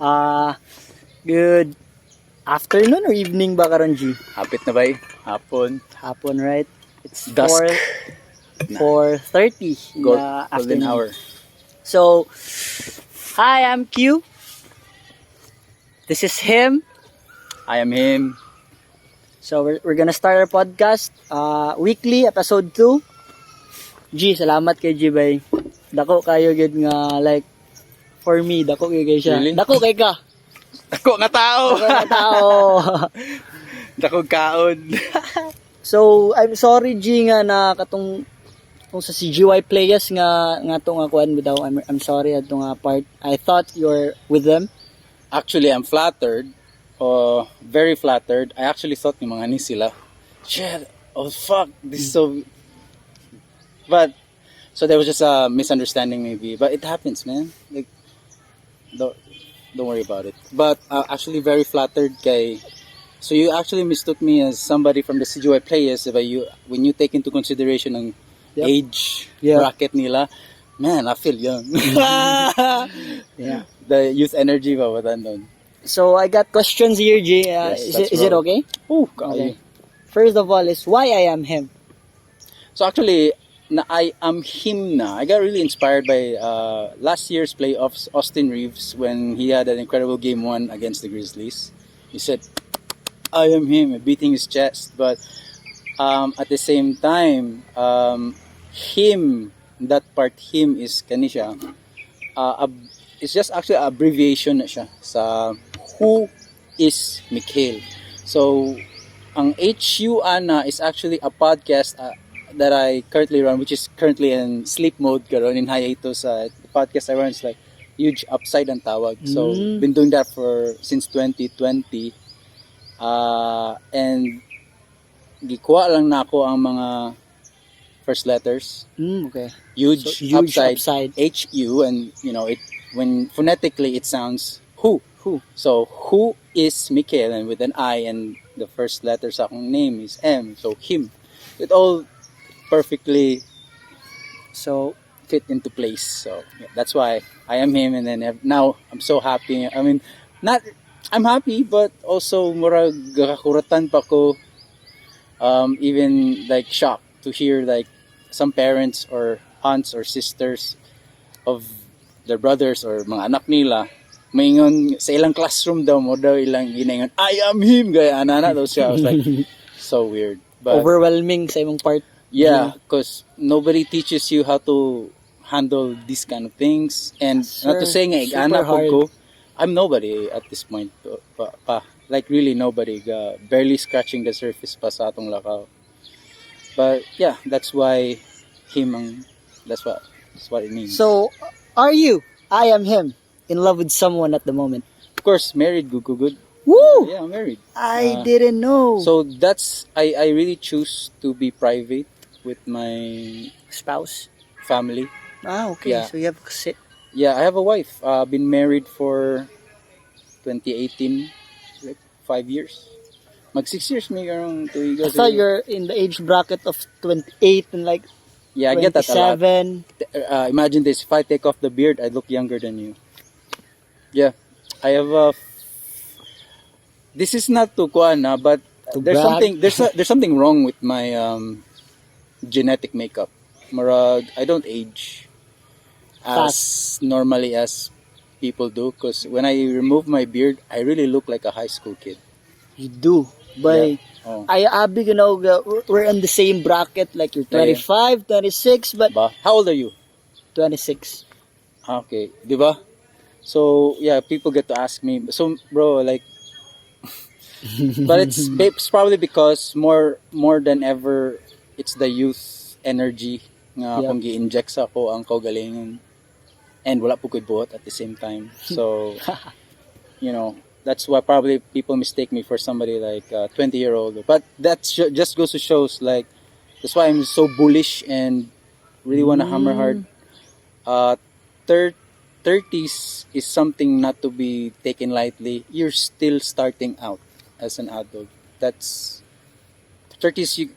Ah, good afternoon or evening ba karon, G? Hapit na ba? Hapon. Hapon, right? It's Dusk. 4:30 in the Golden afternoon. hour. So, hi, I'm Q. This is him. I am him. So, we're gonna start our podcast, weekly, episode 2. G, salamat kay G, bay. Dako kayo gid nga, like, for me, dako kay siya. Really? Dako kay ka. Dako nga tao. Dako na tao. Dako kaon. So, I'm sorry, G, nga na katong kung sa CGY players nga to nga kuan bitaw. I'm sorry at nga part. I thought you're with them. Actually, I'm flattered. Very flattered. I actually thought ni mga ni sila. Shit. Oh fuck. This is so. But so there was just a misunderstanding maybe. But it happens, man. Like don't worry about it. But actually very flattered kay. So you actually mistook me as somebody from the CGY players. But when you take into consideration ang Yep. age Yeah. bracket nila, man, I feel young. Yeah. The youth energy ba doon? So, I got questions here, G. Yes, Is it okay? Oh, Okay. First of all is why I am him. So actually, na I am him na. I got really inspired by last year's playoffs, Austin Reeves, when he had an incredible game 1 against the Grizzlies. He said, I am him, beating his chest. But at the same time, him, that part him is kanisha. It's just actually an abbreviation na siya sa who is Mikhail. So, ang HU Ana is actually a podcast that I currently run, which is currently in sleep mode karon in hiatus. The podcast I run is like huge upside ang tawag. So, been doing that since 2020. And gikuha lang na ako ang mga first letters. Okay. Huge, So, huge upside. HU, and when phonetically it sounds who. Who? So who is Mikhail, and with an I, and the first letter sa akong name is M. So him. It all perfectly So, fit into place. So yeah, that's why I am him, and then now I'm so happy. I mean, I'm happy, but also murag gakakuratan pa ko. Even like shocked to hear like some parents or aunts or sisters of their brothers or mga anak nila maingon sa ilang classroom daw mo daw ilang ginaingon I am him gaya anana daw siya. I was like so weird, but overwhelming sa imong part. yeah, because nobody teaches you how to handle these kind of things, and not to say nga Super anak hard. ko I'm nobody at this point pa. Like really nobody, barely scratching the surface pa sa atong lakaw. But yeah, that's why that's what it means. So, are you, I am him, in love with someone at the moment? Of course, married, good. Woo! Yeah, I'm married. I didn't know. So that's I really choose to be private with my Spouse? family. Okay. Yeah. So, you have Yeah, I have a wife. Been married for 2018, like 5 years. Mag 6 years, may around 2 years. I thought you're in the age bracket of 28 and like Yeah, I get that a lot. 27. Imagine this: if I take off the beard, I look younger than you. Yeah, I have a. This is not to kuan but To there's brag. there's something wrong with my genetic makeup. Marag, I don't age as normally as people do, because when I remove my beard, I really look like a high school kid. You do. But Oh. Abi, we're in the same bracket. Like you're Yeah, 25, 26, but Ba? How old are you? 26. Okay, di ba? So yeah, people get to ask me. So bro, like, but it's probably because more than ever, it's the youth energy nga Yeah. kung gi-inject sa ako ang kaugalingon, and wala po ko'y buhat at the same time. So that's why probably people mistake me for somebody like a 20-year-old. But that just goes to shows, like, that's why I'm so bullish and really want to hammer hard. 30s is something not to be taken lightly. You're still starting out as an adult. That's 30s. You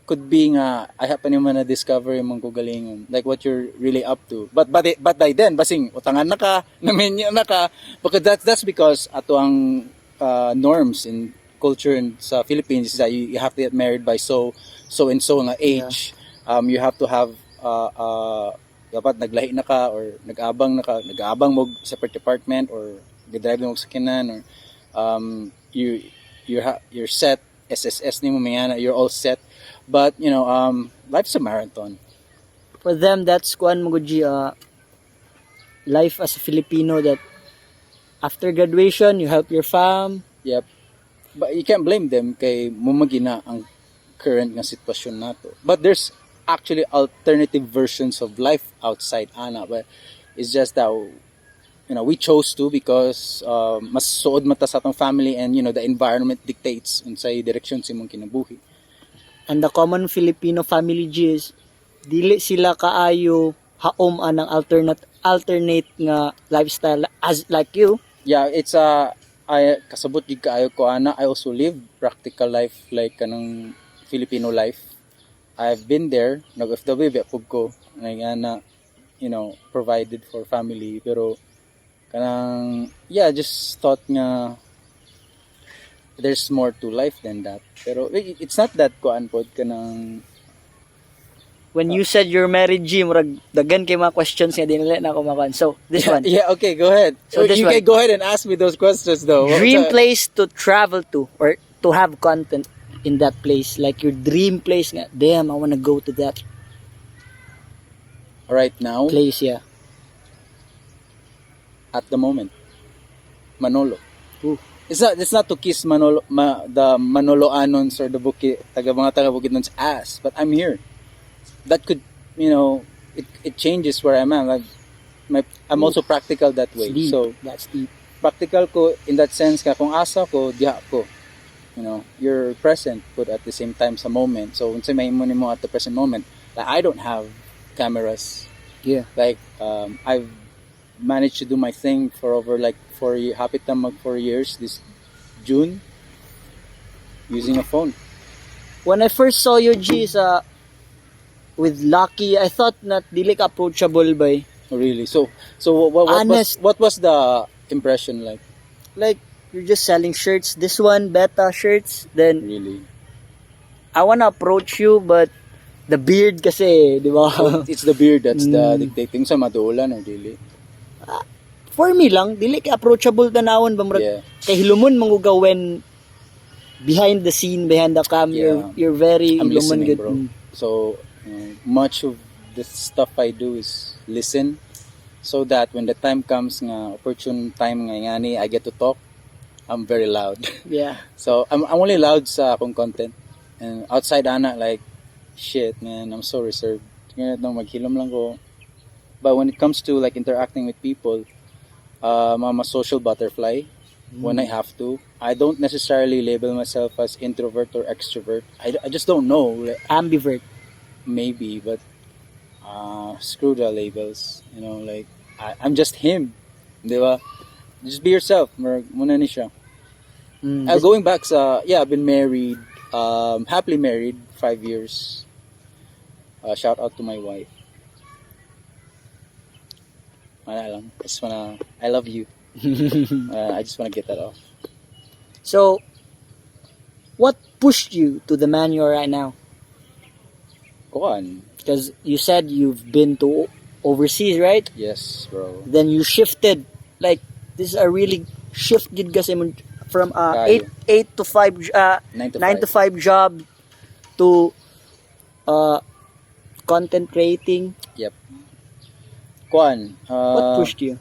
could be nga I happen naman na discover yung mga kugalingon, like what you're really up to. But by then basing utangan na ka, namenya na ka, because that's because ato ang norms in culture in sa Philippines is that you have to get married by so and so nga age. You have to have dapat naglahi na ka or nag-abang mo separate department or gadrive mo sa kinan or you're set SSS ni mo mayana, you're all set. But you know, life's a marathon. For them, that's kuan mo gud, life as a Filipino, that after graduation you help your fam. Yep. But you can't blame them kay mumagina ang current nga sitwasyon nato. But there's actually alternative versions of life outside ana, but it's just that you know we chose to because mas suod mata sa atong family and you know the environment dictates unsay direction sa imong kinabuhi. And the common Filipino family, G, is dili sila kaayo haom anang alternate nga lifestyle as like you. Yeah, it's I kasabot gid kaayo ko ana. I also live practical life like kanang Filipino life. I've been there, nag-FW pug ko, na you know, provided for family, pero kanang just thought nga there's more to life than that. Pero it's not that kuan pod kanang When you said you're married, G, murag dagan kay mga questions nga dinala na ako makuan. So, this one. Yeah, okay, go ahead. So this you one. can go ahead and ask me those questions though. Dream What's place to travel to or to have content in that place, like your dream place nga. Damn, I wanna go to that right now place, yeah. at the moment? Manolo. Ooh. It's not to kiss Manolo the Manoloanons or the taga Bukidnon's ass, but I'm here. That could, you know, it changes where I'm at. Like I'm also practical that way. Deep. So That's deep. practical ko in that sense ka kung asa ko diha ko. You know, you're present but at the same time sa moment. So unsay mahimo nimo at the present moment. Like I don't have cameras. Yeah. Like I've managed to do my thing for over like 4 years, happy ta mag 4 years this June using a phone. When I first saw you, G, with Lucky, I thought not dili ka approachable by. Oh, really? So Honest. what was the impression like? Like, you're just selling shirts. This one, beta shirts. Then, Really? I wanna approach you, but the beard kasi, di ba? It's the beard that's the dictating sa madulan or dili. For me lang, dili ka approachable tanawon ba murag. Yeah. Kay hilumon manguga when behind the scene, behind the cam, Yeah. you're very I'm hilumon listening, good. bro. So much of the stuff I do is listen, so that when the time comes nga opportune time nga ngani I get to talk, I'm very loud. Yeah. So I'm only loud sa akong content, and outside ana like shit man, I'm so reserved. Ngayon nang maghilom lang ko. But when it comes to like interacting with people, I'm a social butterfly when I have to. I don't necessarily label myself as introvert or extrovert. I just don't know. Like, Ambivert. maybe, but screw the labels. You know, like I'm just him. Di ba? Just be yourself. Muna ni siya. Going back sa, I've been married, happily married, 5 years. Shout out to my wife. Wala lang. I love you. I just wanna get that off. So, what pushed you to the man you are right now? Kuan. Because you said you've been to overseas, right? Yes, bro. Then you shifted. Like, this is a really shift gid kasi from Kayo. 8 to 5 9 to 5 job to content creating. Yep. Kuan. What pushed you?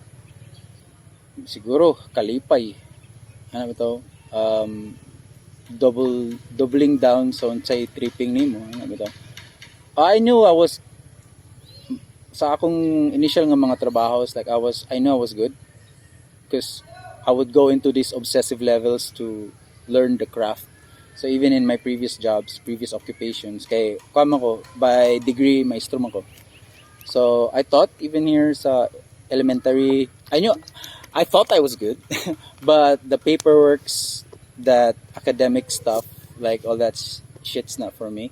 Siguro kalipay. Ano ba to? Doubling down sa unsay tripping nimo. Ano ba to? I knew I was sa akong initial nga mga trabahos, like I knew I was good because I would go into these obsessive levels to learn the craft. So even in my previous jobs, previous occupations, kay kuan ko by degree maestro man ko. So I thought even here sa elementary, I thought I was good, but the paperworks, that academic stuff, like all that shit's not for me.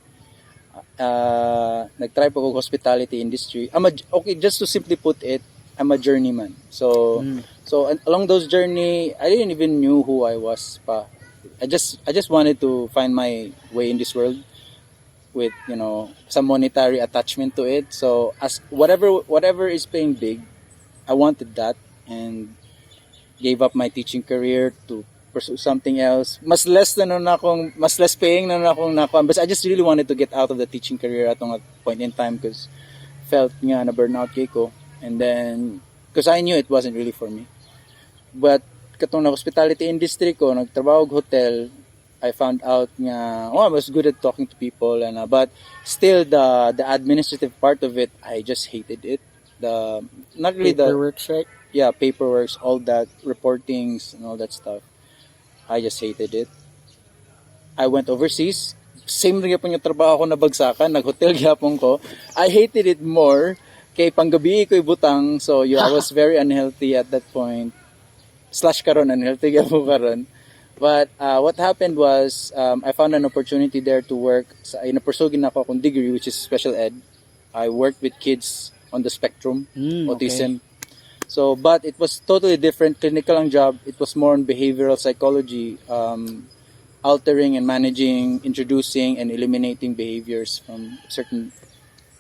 nag-try po ako hospitality industry. Okay, just to simply put it, I'm a journeyman. So along those journey, I didn't even knew who I was pa. I just wanted to find my way in this world with, some monetary attachment to it. So as whatever is paying big, I wanted that, and gave up my teaching career to pursue something else. Mas less paying na nun akong nakuha. But I just really wanted to get out of the teaching career at a point in time because felt nga na burnout kay ko. And then, because I knew it wasn't really for me. But katong na hospitality industry ko, nagtrabaho og hotel, I found out nga, I was good at talking to people, and but still the administrative part of it, I just hated it. Not really Paperwork, right? yeah, paperwork, all that, reportings and all that stuff. I just hated it. I went overseas. Same rin yapon yung trabaho ko na bagsakan, nag-hotel gyapon ko. I hated it more kay panggabi ko butang. So I was very unhealthy at that point. / karon unhealthy gyapon karon. But what happened was I found an opportunity there to work. Napursugin na ako akong degree, which is special ed. I worked with kids on the spectrum, autism. Okay. So, but it was totally different. Clinical ang job. It was more on behavioral psychology, altering and managing, introducing and eliminating behaviors from certain,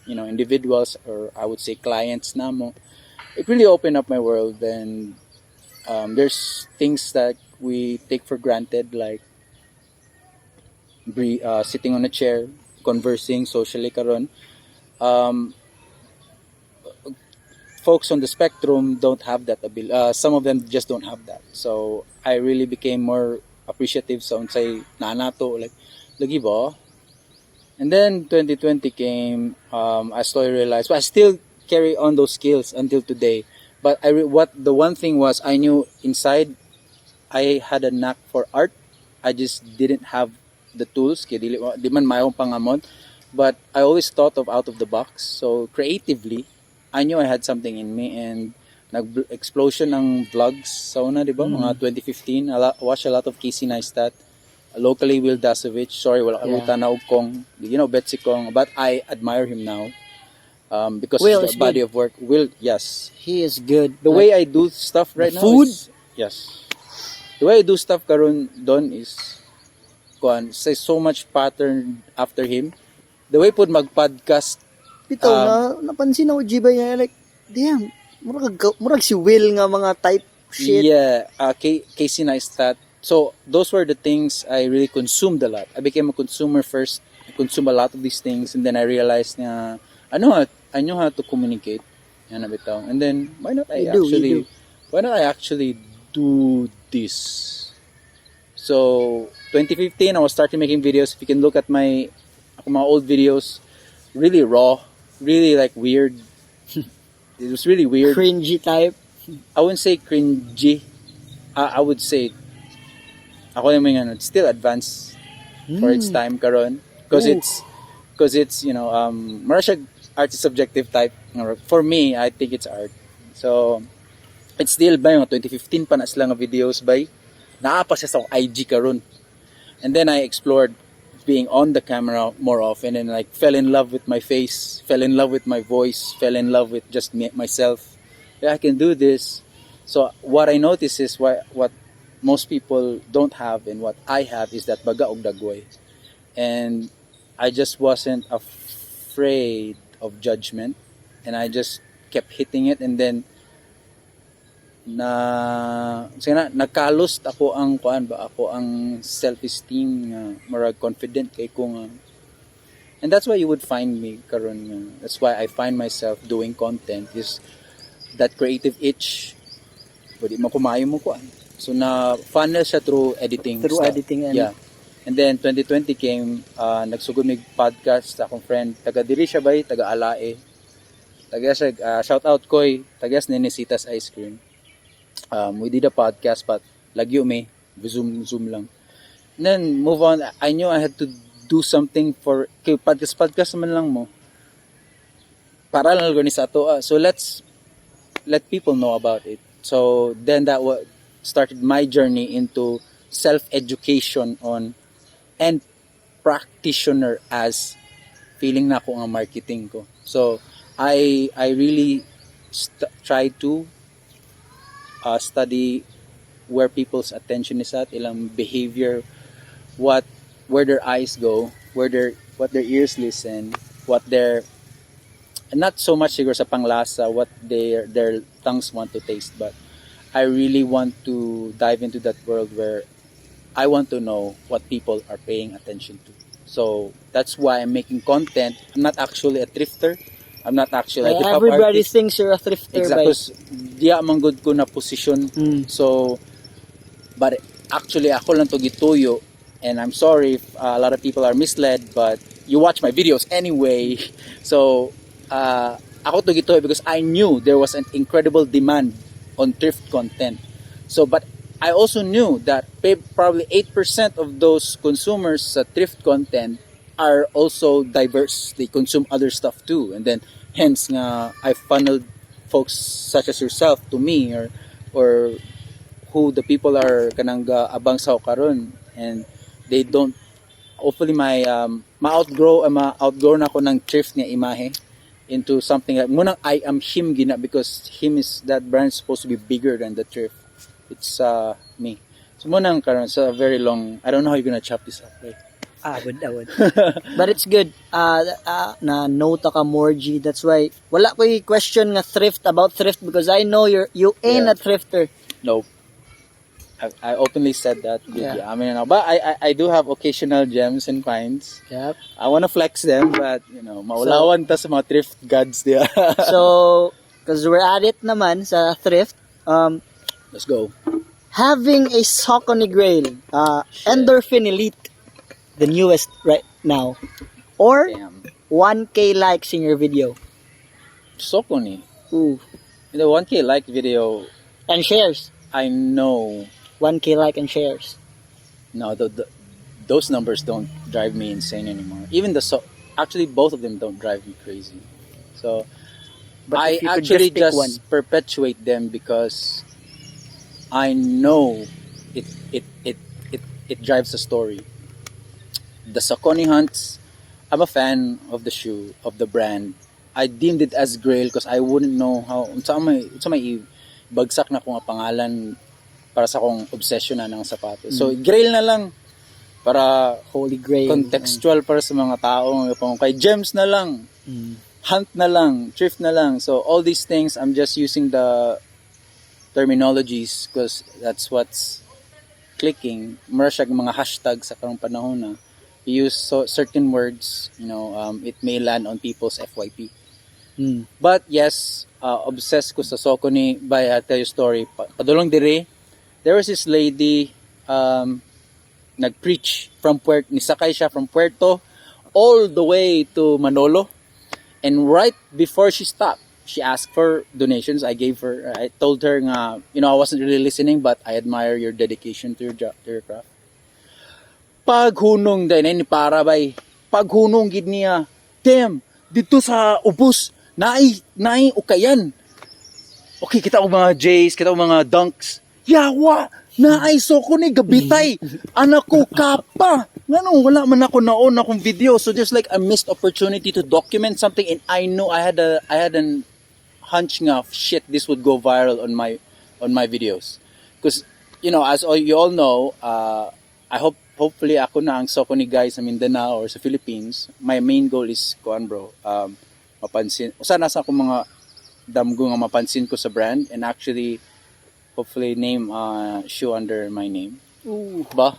individuals, or I would say clients namo. It really opened up my world, and there's things that we take for granted, like sitting on a chair, conversing socially karon. Folks on the spectrum don't have that ability. Some of them just don't have that. So I really became more appreciative sa unsay naanato, like lagi ba. And then 2020 came. I slowly realized, but I still carry on those skills until today. But the one thing was, I knew inside I had a knack for art. I just didn't have the tools. Kaya di man mayong pangamon. But I always thought of out of the box. So creatively, I knew I had something in me, and nag-explosion ng vlogs sa una, di ba? Mga 2015. I watched a lot of Casey Neistat. Locally, Will Dasovich. Sorry, wala ka na og Kong. Betsy Kong. But I admire him now. Because Will of is the body good. of work. Will, yes. He is good. The way I do stuff right now food? yes. The way I do stuff karon don is say so much pattern after him. The way pud mag-podcast, Ito, napansin ako, Jiba, like, damn, murag si Will nga mga type shit. yeah, Casey Neistat. So those were the things I really consumed a lot. I became a consumer first. I consumed a lot of these things, and then I realized na I know how to communicate. Yan na bitaw. And then why not I actually do this? So 2015, I was starting making videos. If you can look at my old videos, really raw, really like weird. It was really weird. Cringy type. I wouldn't say cringy. I would say ako naman yan, it's still advanced for its time karon, because it's mara siya art is subjective type. For me, I think it's art. So it's still ba yung 2015 pa na sila nga videos by naa pa siya sa IG karon. And then I explored being on the camera more often, and like fell in love with my face, fell in love with my voice, fell in love with just myself. Yeah, I can do this. So what I notice is what most people don't have, and what I have is that baga og dagway. And I just wasn't afraid of judgment, and I just kept hitting it, and then nagkalost ako ang self-esteem nga marag confident kay ko nga. And that's why you would find me karon nga. That's why I find myself doing content, is that creative itch. Pwede mo kumayo mo kuan. So na funnel siya through editing. Editing and yeah. And then 2020 came, nagsugod mig podcast sa akong friend, taga diri siya bay, taga Alae. Taga siya, shout out koy, taga sa Nenesitas Ice Cream. We did a podcast, but lagyo me, zoom lang. And then move on. I knew I had to do something for podcast man lang mo. Para lang ni sa ato. So let's let people know about it. So then that started my journey into self-education on and practitioner as feeling na ako ang marketing ko. So I really try to study where people's attention is at, ilang behavior, where their eyes go, what their ears listen, what their, not so much siguro sa panglasa, what their tongues want to taste, but I really want to dive into that world where I want to know what people are paying attention to. So that's why I'm making content. I'm not actually a thrifter. I'm not actually a hip hop Everybody artist. thinks you're a thrifter. Exactly. Diya man good ko na position. So, but actually ako lang to gituyo, and I'm sorry if a lot of people are misled, but you watch my videos anyway. So, ako to gituyo because I knew there was an incredible demand on thrift content. So, but I also knew that probably 8% of those consumers sa thrift content are also diverse. They consume other stuff too. And then, hence nga, I funneled folks such as yourself to me, or who the people are kanang abang sa karon, and they don't, hopefully ma-outgrow na ako ng thrift nga imahe into something like, munang I am him gina, because him is, that brand is supposed to be bigger than the thrift. It's me. So munang karon, so very long, I don't know how you're gonna chop this up, right? I would. But it's good. Na note ka more, G. That's why wala ko question nga about thrift, because I know you ain't a thrifter. No. I openly said that. Yeah. I mean, but I do have occasional gems and finds. Yep. I want to flex them, but maulawan ta sa mga thrift gods dia. So, because we're at it naman sa thrift, Let's go. having a Saucony Grail, Endorphin Elite, the newest right now, or Damn. 1K likes in your video. Saucony. Ooh. In the 1K like video, And shares. I know 1K like and shares. no, those numbers don't drive me insane anymore. Even actually both of them don't drive me crazy. So But I if you could actually pick just one. perpetuate them because I know it drives a story. The Saucony Hunts, I'm a fan of the shoe, of the brand. I deemed it as Grail because I wouldn't know how unsa may bagsak na ko nga pangalan para sa akong obsession na ng sapatos. So Grail na lang para Holy Grail. contextual para sa mga tao, kay gems na lang. Hunt na lang, thrift na lang. So all these things, I'm just using the terminologies because that's what's clicking. Mura siya mga hashtags sa karong panahon na you use certain words, it may land on people's FYP. But yes, obsessed ko sa Saucony. By I'll tell you a story. Padulong dire, there was this lady nag-preach from Puerto, nisakay siya from Puerto all the way to Manolo. And right before she stopped, she asked for donations. I told her nga, I wasn't really listening, but I admire your dedication to your job, to your craft. Paghunong dahil ni para bay, paghunong gid niya, damn, dito sa ubos, naay ukayan. Okay, kita og mga J's, kita og mga Dunks. Yawa, naay Saucony gabitay. Anak ko kapa. Ngano wala man ako naon akong video. So there's like a missed opportunity to document something, and I know I had an hunch nga shit, this would go viral on my videos. Because as you all know, I hopefully ako na ang Saucony guy sa Mindanao or sa Philippines. My main goal is mapansin. Usa nasa akong mga damgo nga mapansin ko sa brand, and actually hopefully name shoe under my name. Ooh. Ba?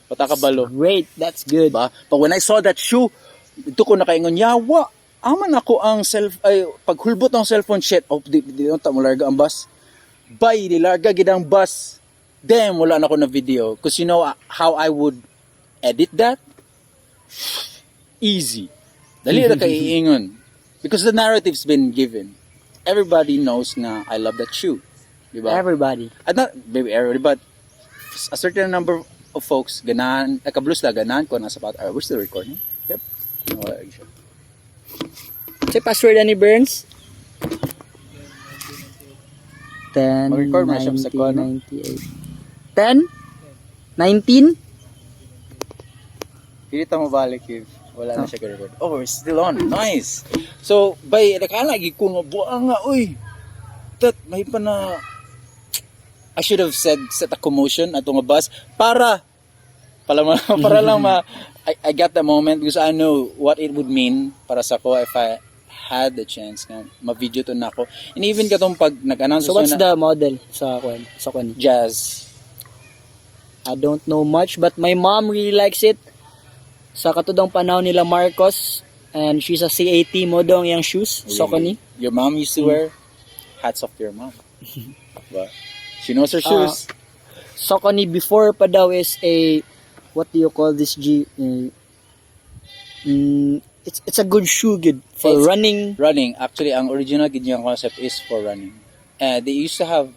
Patakabalo. Great, that's good. Ba? But when I saw that shoe, ito ko nakaingon, yawa, aman ako ang paghulbot ng cellphone, shit, di mo larga ang bus. Bay, di larga gid ang bus. Damn, wala na ako na video. Because you know how I would edit that? Easy. Dali na kay iingon. Because the narrative's been given. Everybody knows na I love that shoe. Diba? Everybody. Not maybe everybody, but a certain number of folks, ganahan, nakablus la, ganahan ko na sapat. We're still recording? Yep. Say password ani Burns? 10, Mag-record mo na siya sa 90, kuwan, no? 98. 10? 19? Hindi mo balik, Kev. Wala na siya ka-record. Oh, we're still on. Nice. So, bay, nakalagi ko nga, buang nga, uy. Tat, may pa na, I should have set a commotion at nga bus para lang I got the moment because I know what it would mean para sa ko if I had the chance na ma-video to na ako. And even katong pag nag-announce So what's the model sa kwan? Jazz. I don't know much but my mom really likes it. Sa katudang panahon nila Marcos and she's a CAT mo daw ang iyang shoes. Really? Saucony. Your mom used to wear? Hats off to your mom. But she knows her shoes. Saucony before pa daw is a, what do you call this, G? It's a good shoe, good for It's running. Running. Actually, ang original ganyang concept is for running. They used to have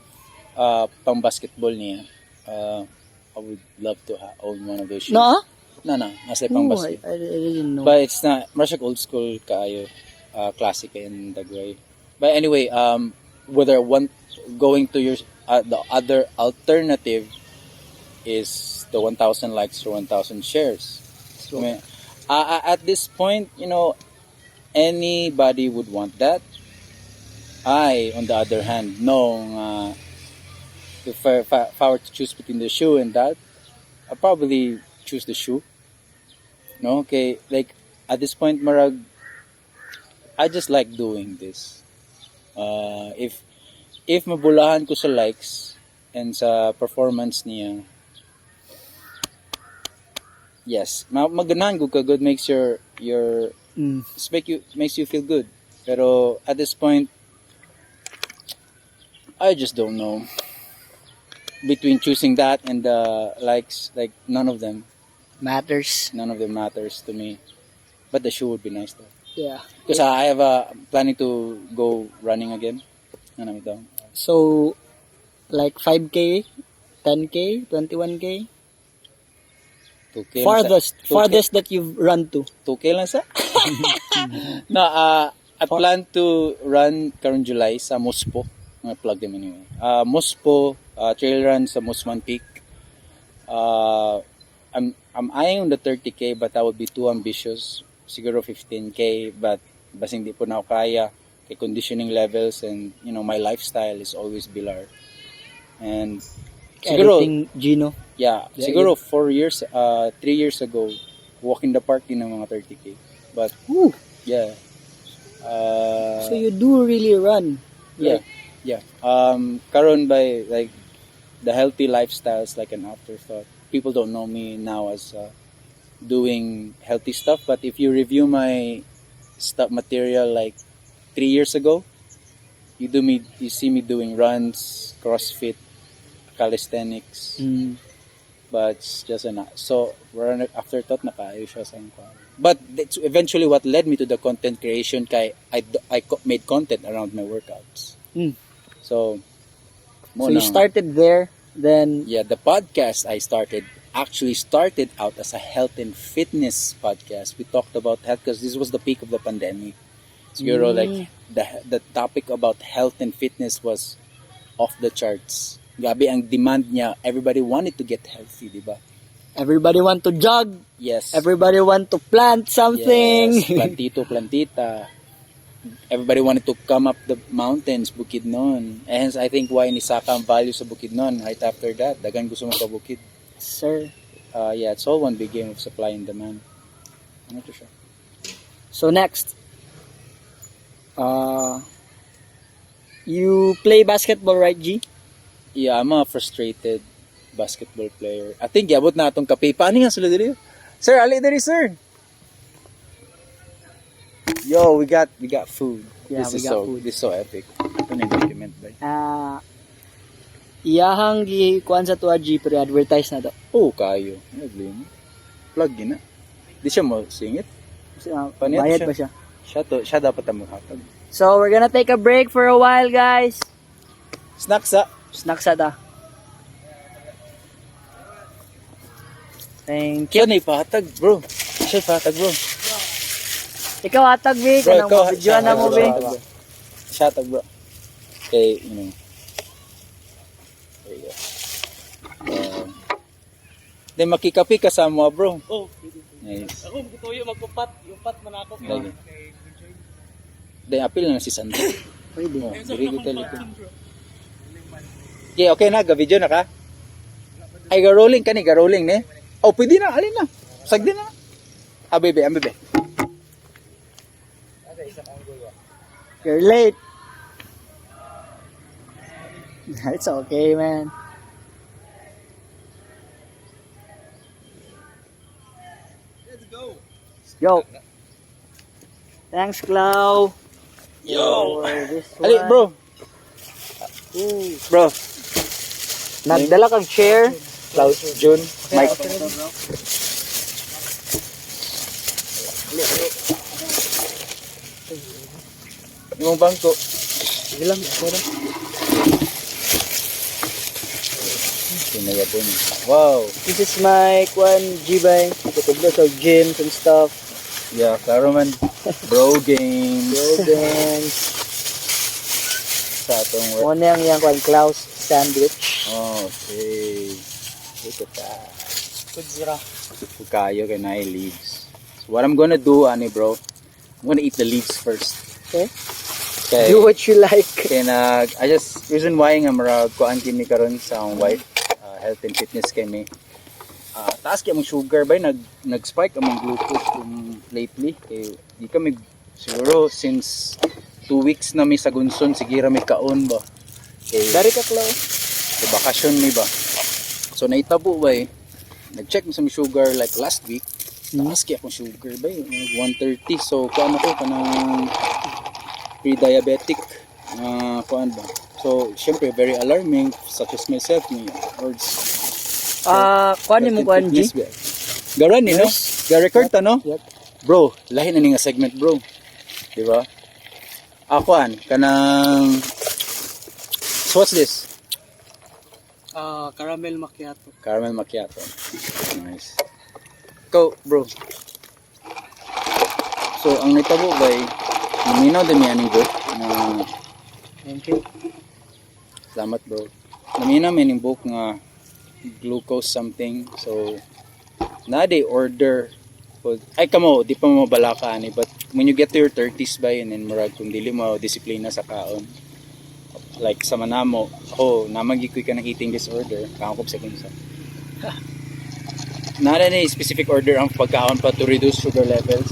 pang basketball niya. I would love to own one of those shoes. No? No. Nasa pang Oh, basket. I didn't know. But it's not, marasyak old school kaayo. Classic in Dagway. But anyway, whether going to your, the other alternative is the 1,000 likes or 1,000 shares. So, I mean, at this point, anybody would want that. I, on the other hand, know if I were to choose between the shoe and that, I'd probably choose the shoe. No, okay, like at this point, marag, I just like doing this. If mabulahan ko sa likes and sa performance niya, yes, maganahan ko ka good makes your makes you feel good. Pero at this point, I just don't know between choosing that and the likes. Like none of them matters. matters to me. But the shoe would be nice though. Yeah. Because I have planning to go running again. Ano ito? So, like 5K, 10K, 21K? 2K lang sa- 2K Farthest that you've run to. 2K lang sa? No, I plan to run karong July sa Muspo. I'm gonna plug them anyway. Muspo, trail run sa Musman Peak. I'm eyeing on the 30K but that would be too ambitious. Siguro 15K but basing di po na ako kaya kay conditioning levels and my lifestyle is always bilar. And siguro Editing Gino. yeah, siguro 3 years ago walk in the park din ng mga 30K. But Woo. yeah. So you do really run. Yeah. Karon by like the healthy lifestyle is like an afterthought. People don't know me now as doing healthy stuff, but if you review my stuff material like 3 years ago, you see me doing runs, CrossFit, calisthenics, but it's just so we're an afterthought na kaayo siya sa mga. But that's eventually what led me to the content creation kay I made content around my workouts. So You started there, then yeah, the podcast I actually started out as a health and fitness podcast. We talked about health because this was the peak of the pandemic. Siguro like the topic about health and fitness was off the charts. Gabi ang demand niya. Everybody wanted to get healthy, di ba? everybody want to jog. Yes. Everybody want to plant something. Yes, plantito, plantita. Everybody wanted to come up the mountains, Bukidnon. And hence, I think why nisaka ang value sa Bukidnon. Right after that, dagan gusto mo ka Bukid. Sir. Yeah, it's all one big game of supply and demand. Ano to siya? So next, you play basketball, right, G? Yeah, I'm a frustrated basketball player. I think yabot na atong kape. Paano nga sila diri? Sir, ali diri, sir. Yo, we got food. Yeah, we got food. This is so epic. Ito na yung document ba? Iyahang gikuan sa tuwa, G, pero advertise na to. Oh, kayo. Plug yun na. Di siya mo singit? Panit Bayad siya. ba siya? Siya dapat ang mukhatag. So, we're gonna take a break for a while, guys. Snacks sa. Snacks ata. Thank you. Siya na ipahatag, bro. Siya ipahatag, bro. Ikaw atag, Vic. Anong mabidyoan na mo, Vic? Siya hatag, bro. Okay, there you go. Then makikapi ka sa mo, bro. Oh. Nice. Ako magtuyo magkupat, yung pat manakop ko. Dahil apil na si Sandro. Pwede. Oh, diri ko talaga. Okay, okay na, ga-video na ka? Ay, ga-rolling ka ni, ga-rolling ni. Oh, pwede na, alin na. Sagdi na. Ah, bebe, ah, bebe. You're late. It's okay, man. Let's go. Yo. Thanks, Clau. Yo. For this Ali, one. bro. Ooh. Bro. Nagdala kang chair. Klaus, June, Mike. Yung bangko. Sige lang, pero. Sinayabon. Wow. This is my G-Bang. Katugla sa gyms and stuff. Yeah, klaro man. Bro games. Golden. Sa atong work. Muna yung Klaus sandwich. Oh, okay. Look at that. Good zira. Kayo kay na leaves. So what I'm gonna do, ani bro, I'm gonna eat the leaves first. Okay? Okay. Do what you like. Kaya I just, reason why nga marag kuan kini karon sa akong wife, health and fitness kami. Taas kaya mong sugar ba, nag-spike among glucose lately. Kaya di kami, siguro since 2 weeks na mi sa Gunson, sigira may kaon ba. Kaya, Dari ka, Clau. sa bakasyon mi ba. So naitabo ba nag-check mo sa mi sugar like last week. Taas kaya akong sugar ba 130. So kuan ako kanang pre-diabetic kuan ba. So syempre very alarming such as myself may words. Kuhanin mo kuhan, G? Garan ni no? Ga-record ta no? Yep. Bro, lahi na ni nga segment bro. Di ba? Kuan kanang so what's this? Caramel macchiato. Caramel macchiato. Nice. Go, bro. So, ang nitabo ba minaw din yan yung book na Thank you. salamat bro. Naminaw may yung book nga glucose something. So, na they order ay kamo, di pa mabalaka ani but when you get to your 30s ba yun and marag kung dili mo disiplina sa kaon like sa manamo namagikoy ka ng eating disorder kakop sa kunsa nara ni specific order ang pagkaon pa to reduce sugar levels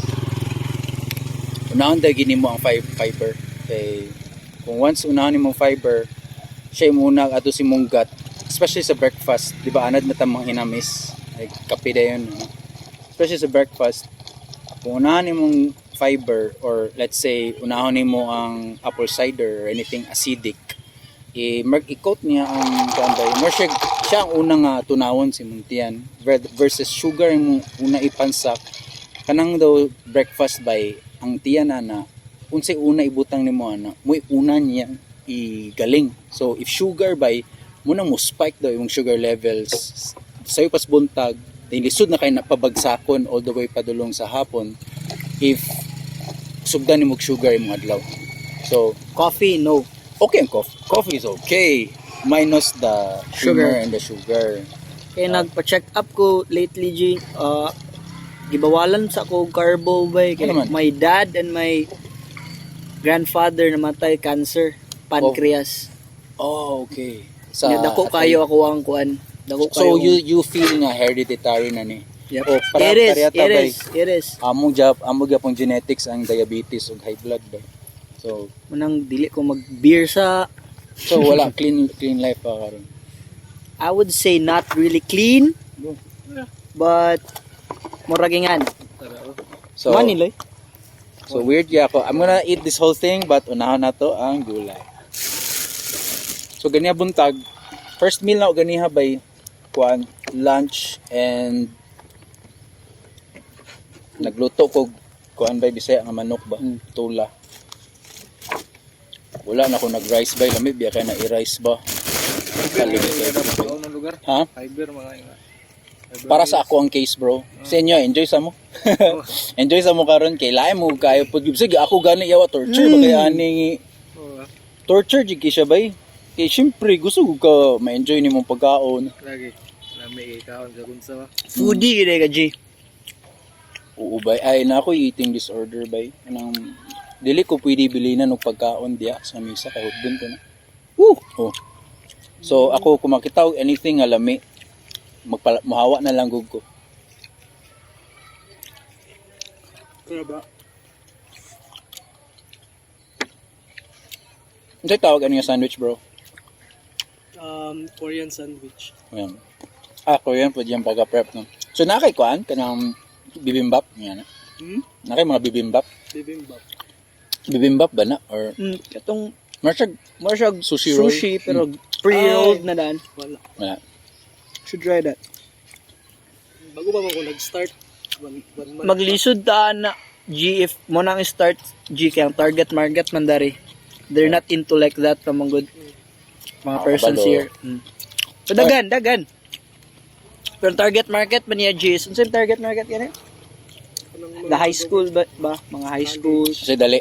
unahon gini mo ang fiber kay kung once unahon mo fiber siya muna ato si mong gut especially sa breakfast di ba anad na tamang hinamis like kape dayon especially sa breakfast kung unahan mong fiber or let's say unahon mo ang apple cider or anything acidic mag-i-coat niya ang kanday more siya ang unang tunawon si muntian versus sugar yung una ipansak kanang daw breakfast by ang tiyan na unsay una ibutang nimo ana muy una niya igaling so if sugar by muna mo spike daw yung sugar levels sayo pas buntag lisod na kay napabagsakon all the way padulong sa hapon if sugdan ni mo sugar yung adlaw so Coffee, no. okay ang coffee is okay minus the sugar and the sugar Kaya nagpa-check up ko lately, G. Gibawalan sa ko carbo ba. Kaya naman? my dad and my grandfather namatay cancer, pancreas. oh okay Dako kayo ako ang kuan. Dako so kayo. you feel nga hereditary na ni Yep. oh para It is. among gyapong genetics ang diabetes ug high blood ba so Munang dili ko mag-beer sa, so wala clean life pa karon I would say not really clean, but muragingan. so Maniloy. so weird ya ako I'm gonna eat this whole thing but unahon na to ang gulay so ganiya buntag first meal na o ganiha by kuan lunch and nagluto ko kuan by bisaya nga manok ba tula wala na ko nag rice by lamig biya kay na i-rice ba kalimited Ang lugar. ha Fiber mga ina. para sa ako ang case bro sa inyo enjoy sa mo enjoy sa mo karon kay lain mo kayo pud sige ako gani yawa torture ba kay ani torture jig siya bay kay syempre gusto ko ka ma-enjoy nimong pagkaon Lagi. Lami ikaon sa kunsa ba. Foodie gid ka, G. Uubay. Ay, na ako eating disorder bay. Anong, dili ko pwede bilinan ng pagkaon diya sa misa. Kahit dun ko na. Woo! Oh. So, ako, kung makita og anything nga lami, mahawa na lang gug ko. Kaya ba? Ano tawag ano yung sandwich, bro? Korean sandwich. Ayan. Korean, pwede yung pagka-prep, no? So, nakay kuan kanang bibimbap. Yan. Nakay mga bibimbap. Bibimbap. Bibimbap ba na? Or, Katong marsag sushi roll? sushi pero pre-rolled na dan. Wala. Wala. Should try that. Bago ba ako nag-start? One month. Maglisod ta na G if mo nang start G kay ang target market man dari. They're not into like that from mga good mga persons kabalo. here. So dagan. Pero target market man niya G. Unsa yung target market yan? The high school ba? Mga high schools. Kasi dali.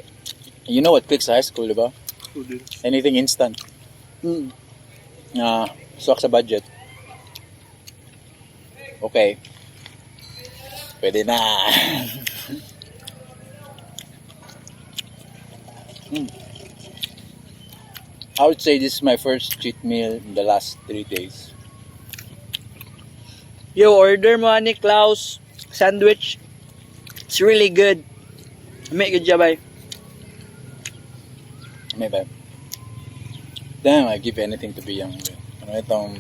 You know what clicks sa high school, di ba? Students. Anything instant. Swak sa budget. Okay. Pwede na. I would say this is my first cheat meal in the last 3 days. Yo, order mo ni Klaus sandwich. It's really good. Make good job, ay. Maybe. Damn, I give anything to be young. Ano itong...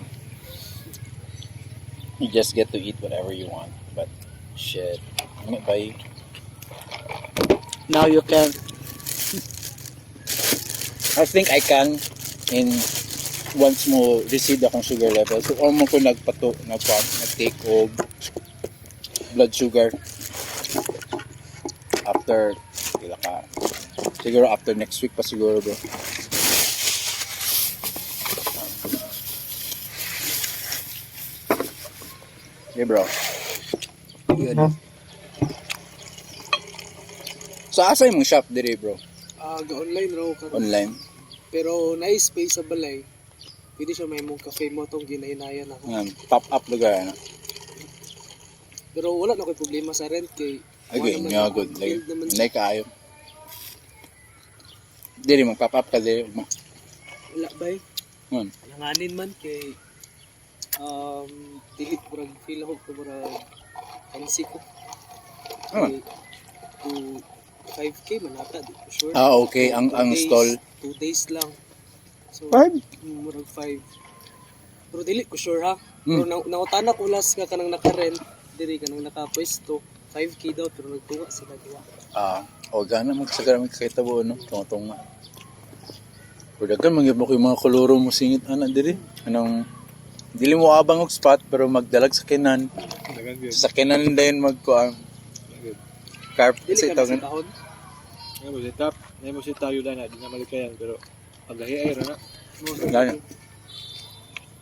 You just get to eat whatever you want. But, shit. Ano ba yun? Now you can. I think I can in once mo receive akong sugar level. So, mo ko nag-take og blood sugar after kila ka. Siguro after next week pa siguro, bro. Okay, bro. Good. So, asa yung shop dire, bro? Ga-online raw ka. Online? Pero na-space sa balay. Pwede siya may mong cafe mo itong ginainayan ako. Pop-up lugar, ano? Pero wala na ko'y problema sa rent kay... Okay, nga good. Field naman siya. Like kaayo. Dili mo, pop-up ka dili mo. Wala ba eh? Yun. Nanganin man kay... Dili ko murag feel ako ko murag... Fancy ko. Ah. To 5K manata, di ko sure. Okay. Ang 2 days, stall. 2 days lang. So, 5? Murag 5. Pero dili ko sure ha. Pero nautana ko last nga kanang naka-rent, diri kanang nakapwesto, 5K daw pero nagtuwa sila diwa. Gana magsagara magkakita po, no? Tunga-tunga. Pero dagan, magyabok yung mga koloro mo singit, diri. Dili mo abang og spot, pero magdalag sa kinan. Sa kinan din magkuang. Carp, Dili kasi ka ito, nasitahon. Ngayon mo si tayo na di na malikayan pero agahi ay na. gana.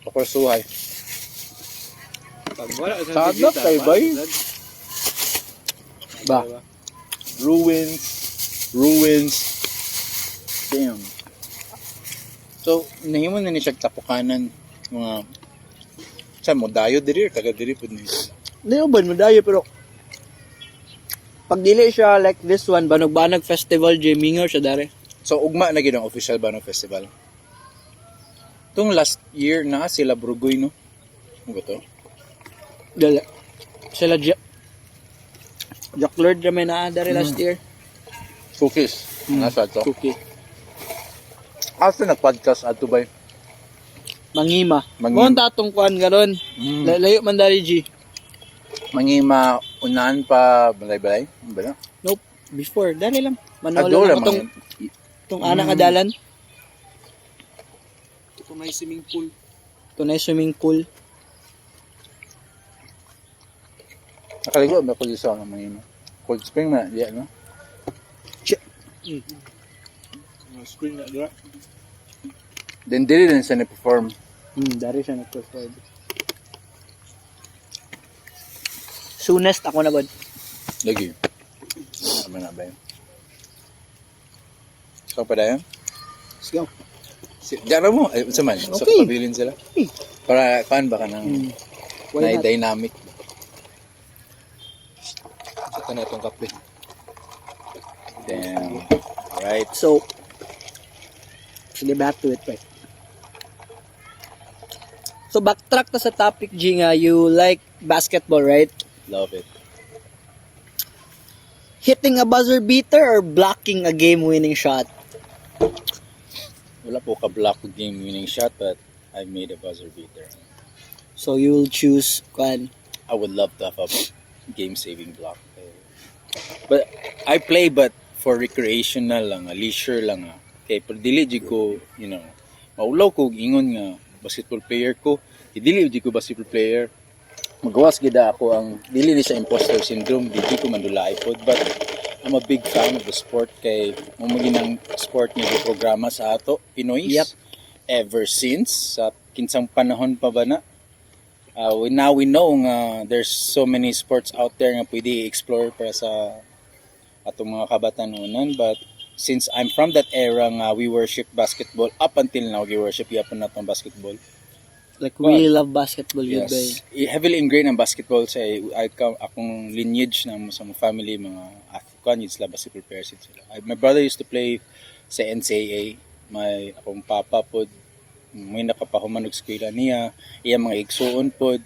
Pakursuhay. Pag wala sa Sadap kay bay. Ba? Ruins. Damn. So, nahimo na ni siya tapukanan mga sa mo dayo diri taga diri pud ni. Naiuban mo dayo pero pag dili siya like this one, Banog-Banag Festival, Mingaw siya dari. So ugma na gid ang official Banog Festival. Tung last year na sila Brugoy, no? Ano ba to? Dala. Sila Jack Lord may na dari last year. Cookies. Nasa to. Cookie. After nag-podcast ato bay. Mangima. Mangima. Kung tatong kuan garon. Layo man dari G. Mangima unahan pa balay-balay. Ano ba na? Nope. Before. Dari lang. Adora Manolo lang man. itong anak kadalan. Ito may swimming pool. Ito na yung swimming pool. Nakaligo ba ko sa Mangima? Cold Spring na, di ano? Spring na dira. Then dili din sa ni-perform. Dari siya nag-perform. Soonest ako na ba? Lagi. Ano na ba yun? So pa dayon? Let's go. Diyan mo, ay sa man. So Okay. pabilin sila. Para kan ba ka ng Why not? dynamic. ka na itong kape. Damn. Alright. So, sige, back to it, right? So, backtrack na sa topic, G, nga, you like basketball, right? Love it. Hitting a buzzer beater or blocking a game-winning shot? Wala po ka-block game-winning shot, but I made a buzzer beater. So, you'll choose, kwan, I would love to have a game-saving block. But I play but for recreational lang, leisure lang. Okay, pero dili di ko, maulaw ko ingon nga basketball player ko. Dili di ko basketball player. Magawas gida ako ang dili ni siya imposter syndrome, dili ko mandulay pod, but I'm a big fan of the sport kay mo ng sport ni programa sa ato Pinoy. Yep. Ever since sa kinsang panahon pa ba na. Now we know nga there's so many sports out there nga pwede i-explore para sa atong mga kabatanunan, but since I'm from that era nga we worship basketball up until now, we worship yapon natong basketball. like, really love basketball, you ba? Yes. Heavily ingrained ang basketball sa akong lineage na sa mga family, mga athletes sila, basketball players sila. My brother used to play sa NCAA. My akong papa pod may nakapahuman og eskwela niya, iya mga igsuon pod,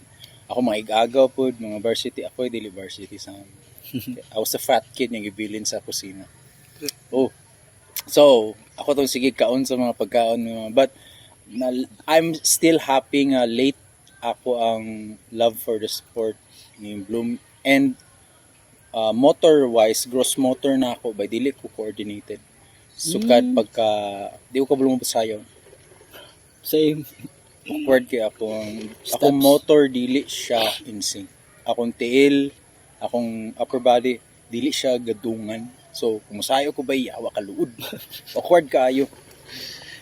ako mga igagaw pod, mga varsity, ako dili varsity sa I was a fat kid nga gibilin sa kusina. Oh. So, ako tong sige kaon sa mga pagkaon, but I'm still happy nga late ako ang love for the sport ni Bloom, and motor wise, gross motor na ako by dili ko coordinated. Sukad pagka di ko kabulong sayo. Same. Awkward kay akong motor dili siya in sync. Akong tail, akong upper body dili siya gadungan. So kung masayo ko ba yawa ka luod. Awkward kaayo.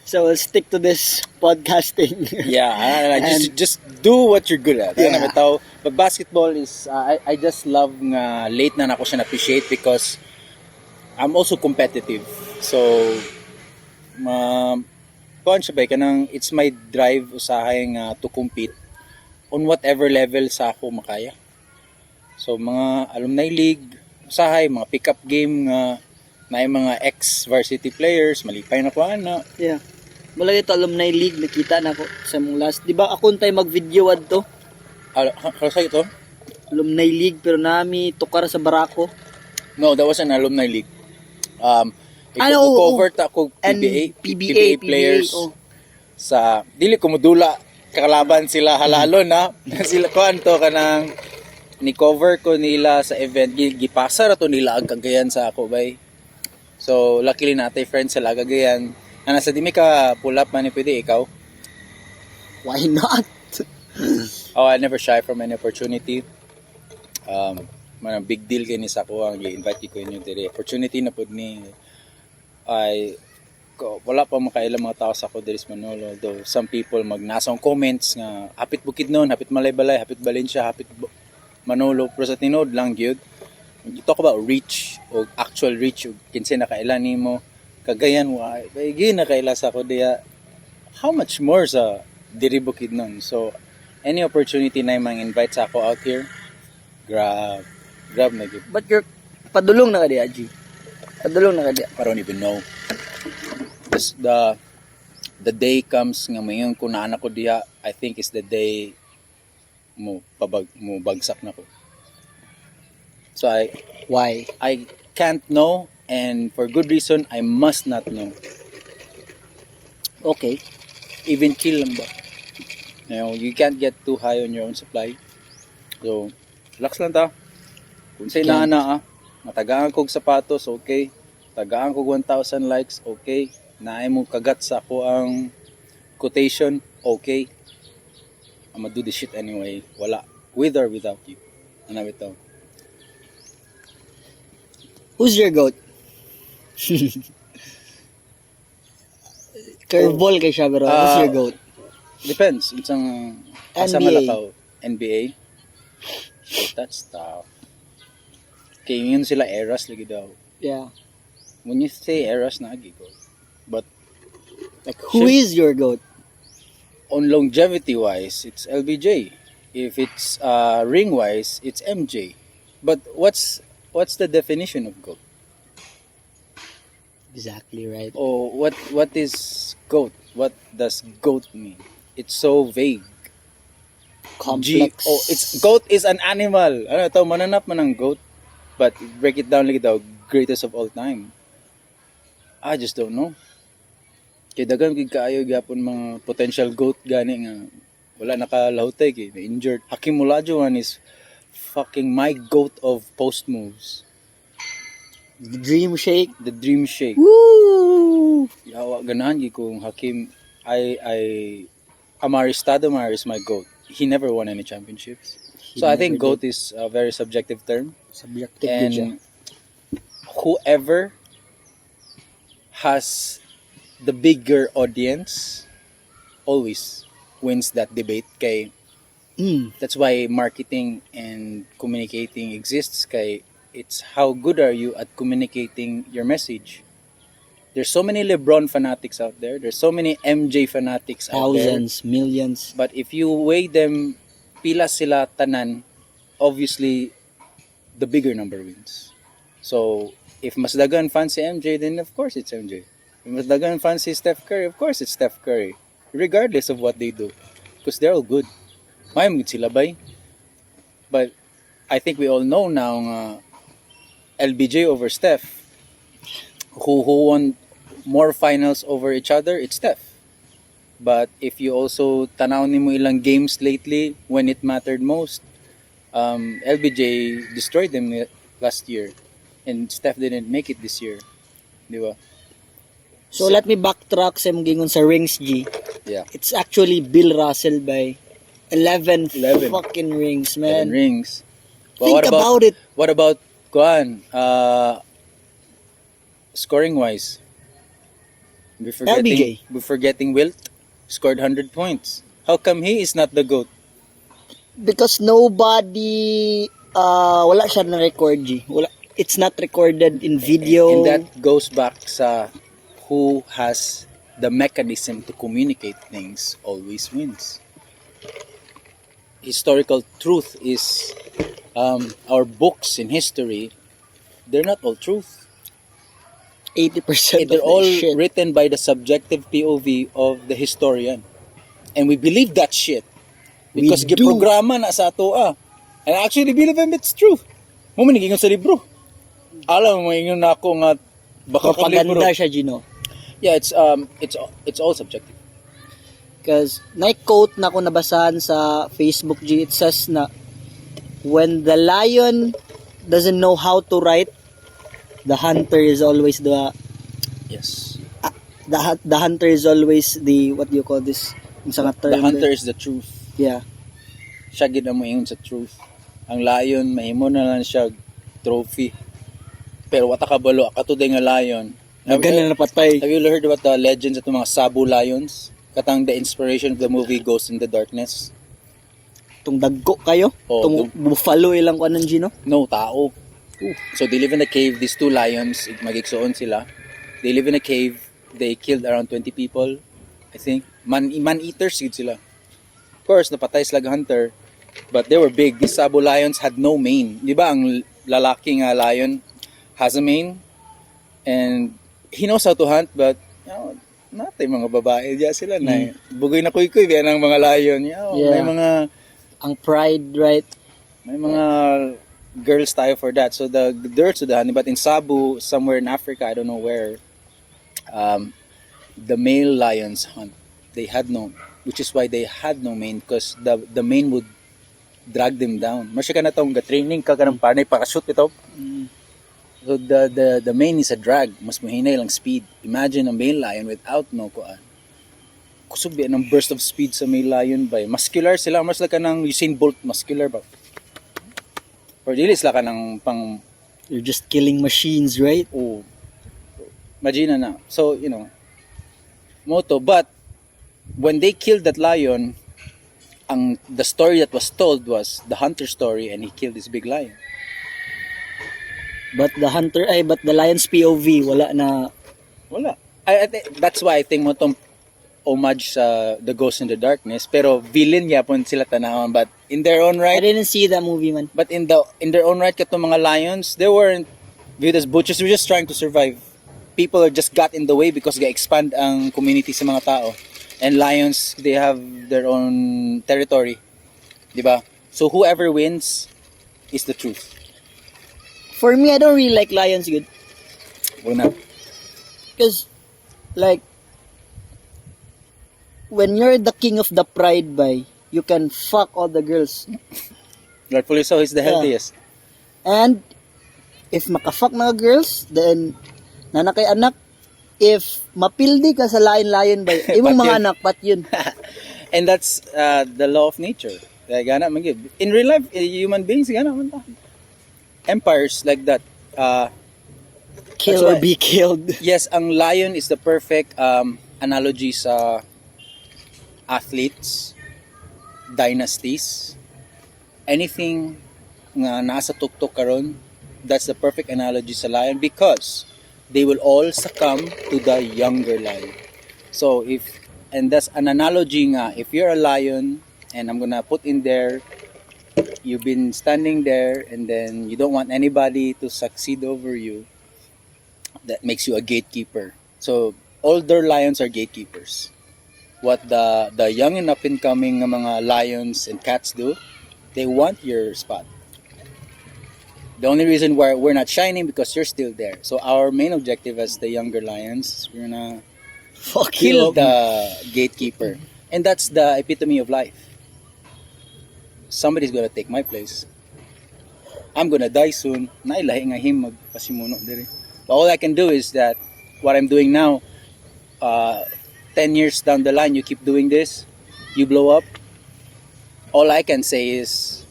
So, we'll stick to this podcasting. Yeah, just do what you're good at. Yeah. But basketball is I just love nga late na ako siya appreciate because I'm also competitive. So kuan siya ba kanang it's my drive usahay nga to compete on whatever level sa ako makaya. So mga alumni league, usahay mga pick-up game nga na mga ex-varsity players, malipay na ko ana. Yeah. Wala ito alumni league, nakita na ako sa mong last. Di ba ako tayo mag-video ad to? Sa ito? Alumni league, pero nami tukar sa Barako. No, that was an alumni league. Oo. Cover ta ko PBA players oh. sa dili ko modula kakalaban sila halalon na sila kuan to kanang ni cover ko nila sa event gipasa ra to nila ang Cagayan sa ako bay. So luckily natay friends sila Cagayan. Ana sa di mi ka pull up man pwede ikaw. Why not? Oh, I never shy from any opportunity. Man big deal kay ni sa ako ang i-invite ko inyo dire. Opportunity na pud ni wala pa makailang mga tao sa ako diri sa Manolo, though some people magnasang comments nga hapit Bukidnon, hapit Malaybalay, hapit Valencia, hapit Manolo, pero sa tinod lang gyud. You talk about reach o actual reach o kinsa nakailan nimo Cagayan wa baygi nakaila sa ako diya. How much more sa diri Bukidnon? So any opportunity na mang invite sa ako out here, grab na gyud. But you're padulong na ka di, Aji. Padulong na ka di. I don't even know. The day comes nga mayon ko na anak ko diha, I think is the day mo bagsak na ko. So Why? I can't know, and for good reason I must not know. Okay. Even kill lang ba? You can't get too high on your own supply. So relax lang ta. Kung say na matagaan kog sapatos, okay. Tagaan kog 1,000 likes, okay. Naay mo kagat sa ako ang quotation, okay. I'ma do this shit anyway. Wala. With or without you. Ano ito? Who's your goat? Curveball kay siya, pero who's your goat? Depends. Isang asa NBA. malakaw. NBA. That's tough. Okay, yun sila eras lagi daw. Yeah. When you say eras na go. But Like, who is your goat? on longevity wise, it's LBJ. If it's ring wise, it's MJ. But what's what's the definition of GOAT? Exactly right. Oh, what is GOAT? What does GOAT mean? It's so vague. Complex. It's goat is an animal. Ano to, mananap man ng goat. But break it down like daw, greatest of all time. I just don't know. Kaya dagan gid kaayo gyapon mga potential goat gani nga wala nakalahutay kay na injured. Hakim Olajuwon is fucking my goat of post moves. Dream shake. The dream shake. Woo! Yawa ganahan gid kung Hakim I Amari Stoudemire is my goat. He never won any championships. So I think GOAT is a very subjective term. Subjective din siya. And whoever has the bigger audience always wins that debate kay that's why marketing and communicating exists kay it's how good are you at communicating your message. There's so many LeBron fanatics out there. There's so many MJ fanatics out there. Thousands, millions. But if you weigh them, pila sila tanan, obviously, the bigger number wins. So, if mas dagan fan si MJ, then of course it's MJ. If mas dagan fan si Steph Curry, of course it's Steph Curry. Regardless of what they do. Because they're all good. Mayamig sila bay. But, I think we all know now nga LBJ over Steph. Who won more finals over each other, it's Steph. But if you also tanaw nimo ilang games lately when it mattered most, LBJ destroyed them last year and Steph didn't make it this year. Di ba? So let me backtrack sa mong gingon sa rings, G. Yeah. It's actually Bill Russell by 11 11. fucking rings, 11 man. rings. But Think about it. What about Kuan? Scoring wise, LBJ. we're forgetting Wilt scored 100 points. How come he is not the GOAT? Because nobody wala siya na record, G. Wala, it's not recorded in video. And that goes back sa who has the mechanism to communicate things always wins. Historical truth is our books in history, they're not all truth. 80% They're of all the shit. written by the subjective POV of the historian. And we believe that shit. Because We do. giprograma na sa ato And I actually believe them it's true. Mo man gingon sa libro. Alam mo ingon na ako nga baka kang libro. Propaganda siya, Gino. Yeah, it's all subjective. Because na-quote na ko nabasahan sa Facebook, G. It says na when the lion doesn't know how to write, the hunter is always the Yes. the hunter is always the, what do you call this? Yung sa nga The term, hunter is the truth. yeah. Siya gid ang moingon sa truth. Ang lion mahimo na lang siya trophy. Pero wata kabalo katuday nga lion. Nagana na patay. Have you heard about the legends of the mga Sabu lions? Katang the inspiration of the movie Ghost in the Darkness. Tung dagko kayo? Oh, Tung buffalo ilang kuanan, Gino? No, tao. So they live in a cave. These two lions, magigsoon sila. They live in a cave. They killed around 20 people, I think. Man-eaters yun sila. Of course, napatay sila hunter. But they were big. These Sabu lions had no mane. Di ba ang lalaking lion has a mane? And he knows how to hunt, but natay mga babae diya sila na bugoy na kuy-kuy biyan ang mga lion. Yeah. May mga Ang pride, right? may mga girls tayo for that. So the girls to the honey, but in Sabu, somewhere in Africa, I don't know where, the male lions hunt. They had no, which is why they had no mane, because the mane would drag them down. Masya ka na itong training ka ng panay para-shoot ito. So the mane is a drag. Mas mahinay lang speed. Imagine a male lion without no kuan. Kusog biyan ng burst of speed sa male lion ba. Muscular sila. Mas lang ka ng Usain Bolt muscular ba. Or dili sila ka ng pang You're just killing machines, right? imagine na. So, moto. But, when they killed that lion, the story that was told was the hunter story and he killed this big lion. But the lion's POV, wala na. Wala. That's why I think mo tong homage sa The Ghost in the Darkness, pero villain yapon sila tanawan, but in their own I right, didn't see that movie, man. but in their own right katong mga lions, they weren't viewed as butchers, they were just trying to survive. People are just got in the way because ga-expand ang community sa mga tao. And lions, they have their own territory. Diba? So whoever wins is the truth. For me, I don't really like lions good. Wala na. Because, like, when you're the king of the pride by, you can fuck all the girls. Rightfully so, he's the Yeah. healthiest. And, if makafuck mga girls, then, nanakay anak, if mapildi ka sa lion by, imong Pat mga yun. anak, pat yun. And that's the law of nature. Like, gana man gyud. In real life, human beings, gana man ta. Empires like that. Kill That's or why- be killed. Yes, ang lion is the perfect analogy sa athletes, dynasties, anything nga nasa tuktok karon, that's the perfect analogy sa lion because they will all succumb to the younger lion. So and that's an analogy nga, if you're a lion and I'm gonna put in there, you've been standing there and then you don't want anybody to succeed over you, that makes you a gatekeeper. So older lions are gatekeepers. What the young and up and coming mga lions and cats do, they want your spot. The only reason why we're not shining because you're still there. So our main objective as the younger lions, we're gonna Fuck kill you. the gatekeeper. And that's the epitome of life. Somebody's gonna take my place. I'm gonna die soon. Nailahi nga him magpasimuno diri. But all I can do is that what I'm doing now, 10 years down the line, you keep doing this, you blow up. All I can say is,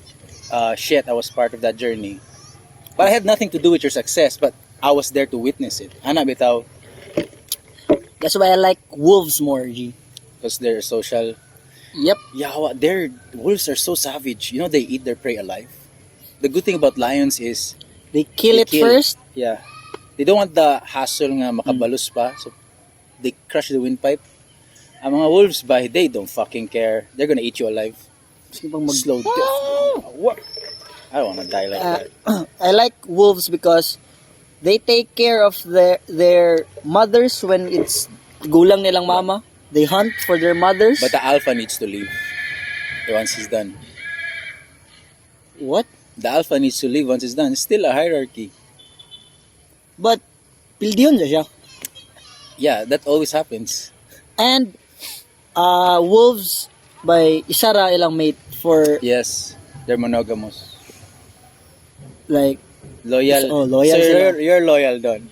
shit, I was part of that journey. But I had nothing to do with your success, but I was there to witness it. Ana bitaw, That's why I like wolves more, G. because they're social. Yep. Yeah, their wolves are so savage. You know, they eat their prey alive. The good thing about lions is, They kill They it kill. first. yeah, they don't want the hassle nga makabalus pa. So they crush the windpipe. Ang mga wolves ba, they don't fucking care. They're gonna eat you alive. Gusto pang mag- Slow death. What? I don't wanna die like that. I like wolves because they take care of their mothers when it's gulang nilang mama. They hunt for their mothers. But the alpha needs to leave once he's done. What? The alpha needs to leave once it's done. It's still a hierarchy. But pildiyon siya. Yeah, that always happens. And wolves by isa ra ilang mate for Yes, they're monogamous. like Loyal. Oh, loyal So sila. you're loyal doon.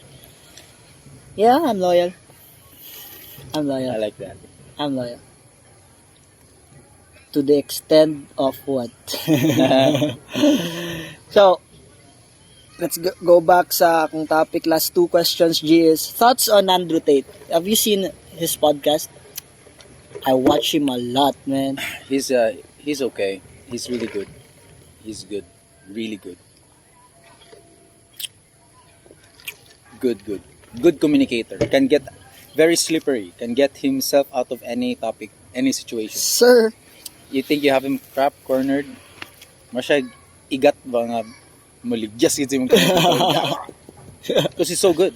yeah, I'm loyal. I'm I loyal. like that. I'm loyal. To the extent of what? So, let's go back sa akong topic. Last two questions, G, is thoughts on Andrew Tate. Have you seen his podcast? I watch him a lot, man. He's okay. He's really good. He's good. Really good. Good communicator. Can get very slippery. Can get himself out of any topic, any situation. Sir, You think you have him trap cornered? Masyag igat ba nga maligyas ito yung because he's so good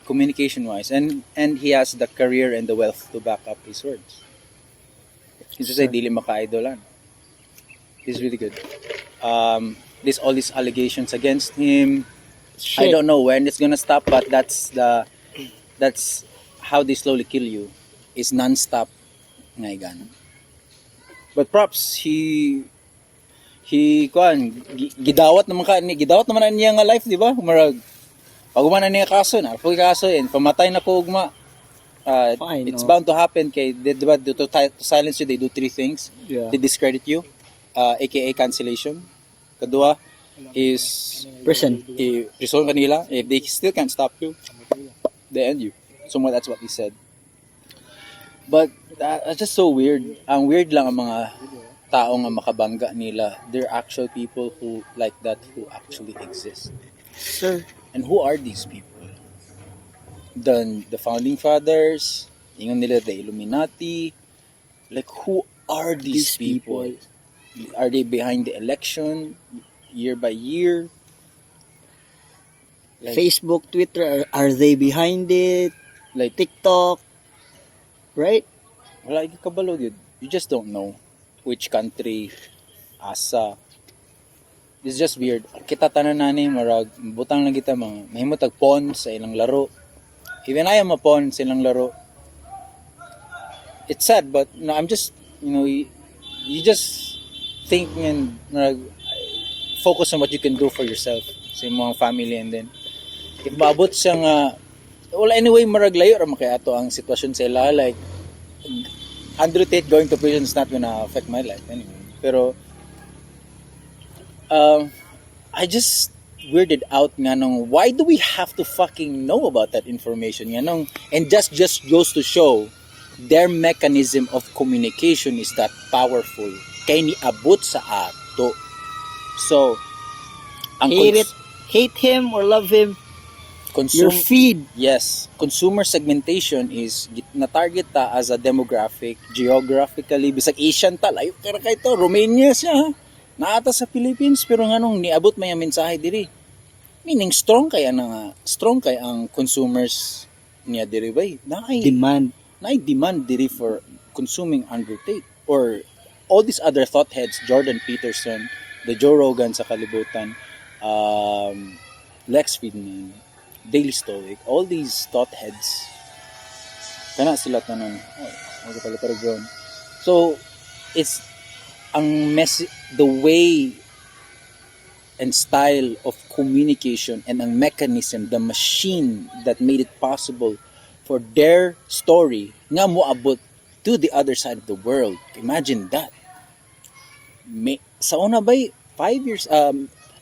communication wise, and he has the career and the wealth to back up his words. He's just say dili maka-idolan. He's really good. There's all these allegations against him. I shit. don't know when it's gonna stop, but that's how they slowly kill you. Is non-stop nga igan. But props, he gidawat naman niya nga life, di ba? Marag pag umana niya kaso na, pag kaso and pamatay na ko ugma. Fine, It's no? bound to happen kay di ba to silence you, they do three things. Yeah. They discredit you, aka cancellation. Kadua is Person. prison kanila. If they still can't stop you, they end you. So that's what he said. But that's just so weird. Ang weird lang ang mga tao nga makabangga nila. They're actual people who like that who actually exist. Sir. And who are these people? The founding fathers, Ingon nila the Illuminati. Like, who are these people? Are they behind the election year by year? Like, Facebook, Twitter, are they behind it? like TikTok, right? wala yung kabalo yun. You just don't know which country, asa. It's just weird. Kita tanan nani marag butang lang kita mga mahimo tag pawn sa ilang laro. Even I am a pawn sa ilang laro. It's sad, but no, I'm just, you just think and focus on what you can do for yourself sa imong family, and then if maabot siya nga wala anyway marag layo ra makay ato ang sitwasyon sa ila, like Andrew Tate going to prison is not gonna affect my life anyway. Pero I just weirded out nga nung why do we have to fucking know about that information nga nung, and just goes to show their mechanism of communication is that powerful kay niabot sa ato. So ang Hate him or love him, your feed. Yes, consumer segmentation is na-target ta as a demographic, geographically, bisag Asian ta, layo kaya kay to, Romania siya, ha? Naata sa Philippines, pero nga nung niabot may mensahe diri. Meaning, strong kaya ang consumers niya diri bay. Demand. Demand diri for consuming Andrew Tate. Or all these other thought heads, Jordan Peterson, the Joe Rogan sa kalibutan, Lex Fridman, Daily Stoic, all these thought heads, kana sila tanan. So, it's the way and style of communication and ang mechanism, the machine that made it possible for their story nga moabot to the other side of the world. Imagine that. Sa una bay 5 years,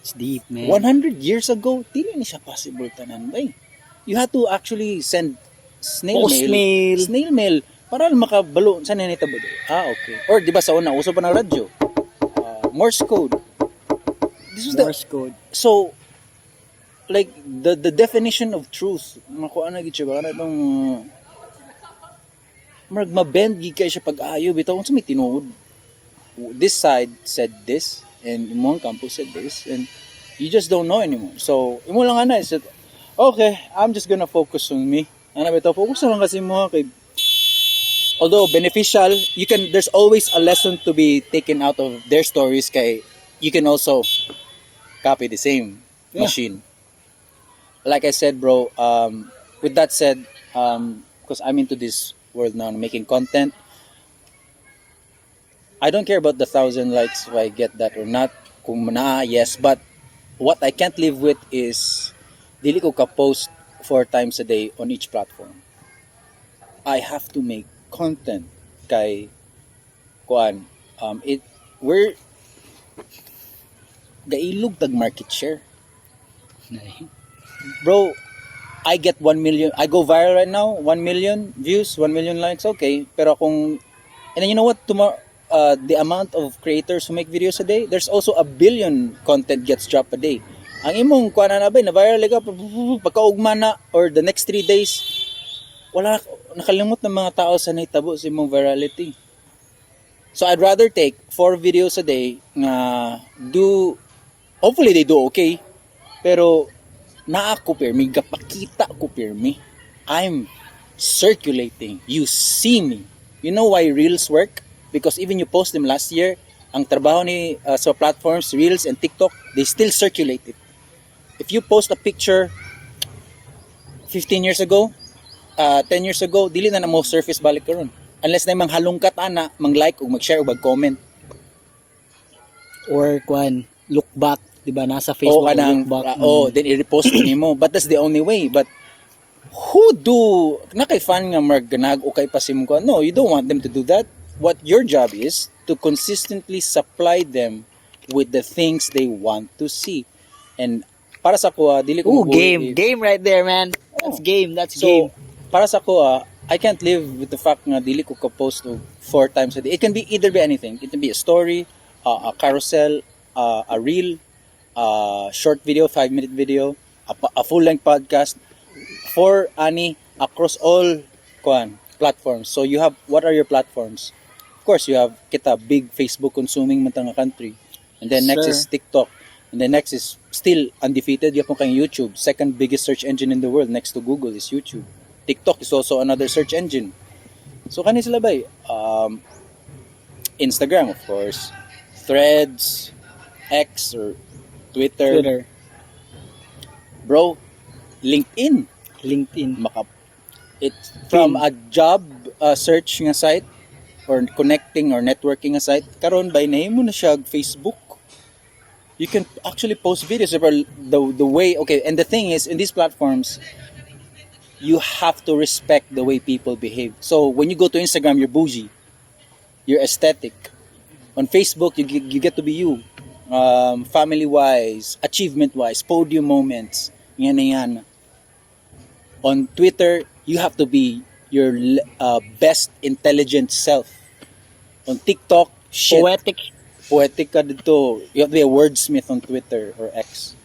It's deep, man. 100 years ago, dili ni siya possible tanan bay. You had to actually send snail mail para makabalo sa nanitabo. Okay. Or di ba sa una uso pa ng radyo? Morse code. This was Morse code. So like the definition of truth, makuha na gid siya ba kana tong mabend gid kay siya pag-ayo bitaw unsa may tinuod. This side said this and imong campus said this, and you just don't know anymore. So imo lang ana is okay, I'm just gonna focus on me. Ana bitaw focus lang kasi mo kay although beneficial, there's always a lesson to be taken out of their stories kay you can also copy the same machine. Like I said, bro, with that said, because I'm into this world now, making content, I don't care about the 1,000 likes if I get that or not. Kung yes, but what I can't live with is dili ko ka-post 4 times a day on each platform. I have to make content kay kuan. We're gailog tag market share. Bro, I get 1 million. I go viral right now. 1 million views, 1 million likes. Okay, pero kung and then you know what? Tomorrow, the amount of creators who make videos a day, there's also 1 billion content gets dropped a day. Ang imong kuan na ba na viral ka pagkaugma na or the next 3 days, wala nakalimot ng mga tao sa nahitabo sa imong virality. So I'd rather take 4 videos a day nga hopefully they do okay, pero naa ko pirmi, gapakita ko pirmi. I'm circulating. You see me. You know why Reels work? Because even you post them last year, ang trabaho ni sa platforms, Reels and TikTok, they still circulate it. If you post a picture 15 years ago, 10 years ago, dili na mo surface balik karon. Unless na mang halungkat ana, mang like o mag-share o mag-comment. Or look back, di ba? Nasa Facebook look back. Then i-repost nimo. But that's the only way. But na kay fan nga marganag o kay pasim ko? No, you don't want them to do that. What your job is to consistently supply them with the things they want to see. And para sa ko, dili ko game right there, man. That's game. So, para sa ko, I can't live with the fact nga dili ko ka-post 4 times a day. It can be either be anything. It can be a story, a carousel, a reel, a short video, 5-minute video, a full-length podcast, for across all platforms. So you have, what are your platforms? Of course, you have kita big Facebook consuming man nga country. And then next Sir. is TikTok. And then next is still undefeated, yapon kang YouTube. Second biggest search engine in the world next to Google is YouTube. TikTok is also another search engine. So kani sila ba? Instagram, of course. Threads, X or Twitter. Twitter, Bro, LinkedIn. LinkedIn. It's from a job search nga site or connecting or networking nga site. Karon by name mo na siya Facebook. You can actually post videos about the way, okay, and the thing is, in these platforms, you have to respect the way people behave. So when you go to Instagram, you're bougie, you're aesthetic. On Facebook, you get to be you, family-wise, achievement-wise, podium moments, yan na yan. On Twitter, you have to be your best intelligent self. On TikTok, shit. Poetic ka dito. You have to be a wordsmith on Twitter or X.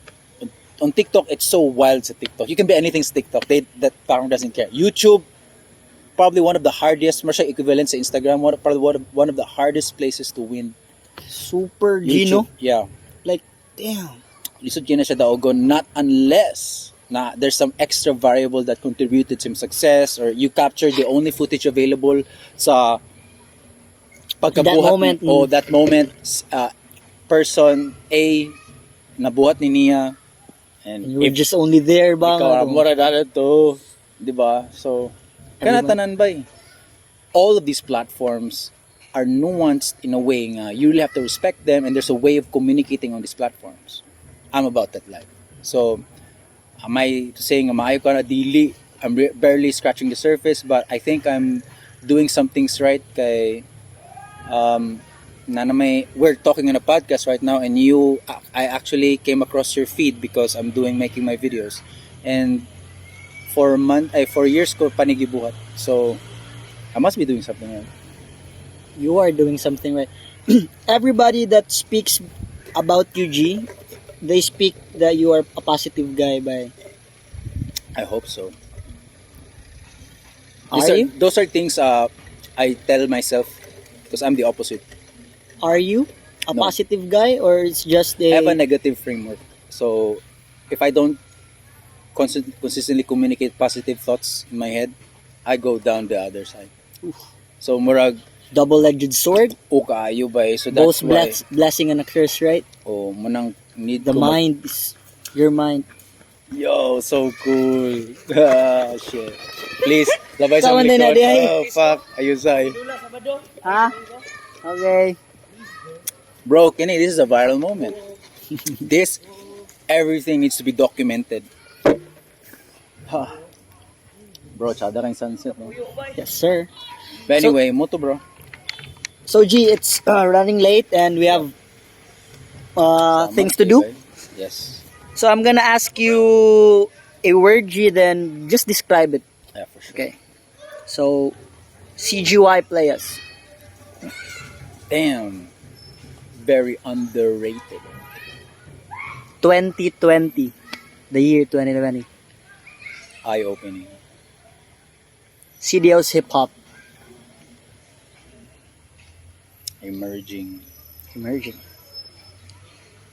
On TikTok, it's so wild sa TikTok. You can be anything sa TikTok. That parang doesn't care. YouTube, probably one of the hardest, marsha equivalent sa Instagram, probably one of the hardest places to win. Super Gino. Yeah. Like, damn. Lisod kina siya daogon, not unless na there's some extra variable that contributed to success or you captured the only footage available sa pagkabuhat That moment, that moment person A nabuhat ni niya and You were just only there ba? ikaw mura na to, di ba? So kana tanan bay, all of these platforms are nuanced in a way nga you really have to respect them and there's a way of communicating on these platforms. I'm about that life. So am I saying maayo ka na dili? I'm barely scratching the surface, but I think I'm doing some things right kay we're talking on a podcast right now and I actually came across your feed because I'm making my videos and for years ko panigibuhat, so I must be doing something right. You are doing something right. Everybody that speaks about you, G, they speak that you are a positive guy by. I hope so. Those are things I tell myself because I'm the opposite. Are you a No. positive guy or it's just I have a a negative framework. So if I don't consistently communicate positive thoughts in my head, I go down the other side. So murag double-edged sword? o kaayo ba so that's Both why blessing and a curse, right? munang need The ko mind is your mind. Yo, so cool. Shit. Please, labay sa Tawan din likod. na, di, ay. Oh, fuck. Ayusay. Ah? Okay. Bro, Kenny, this is a viral moment. Everything needs to be documented. Bro, chada kang sunset. No? Yes, sir. But anyway, moto bro. So, G, it's running late and we have things to do. Yes. So, I'm gonna ask you a word, G, then just describe it. Yeah, for sure. Okay. So, CGY players. Damn. Very underrated. 2020. The year 2020. Eye-opening. CDO's hip hop. Emerging.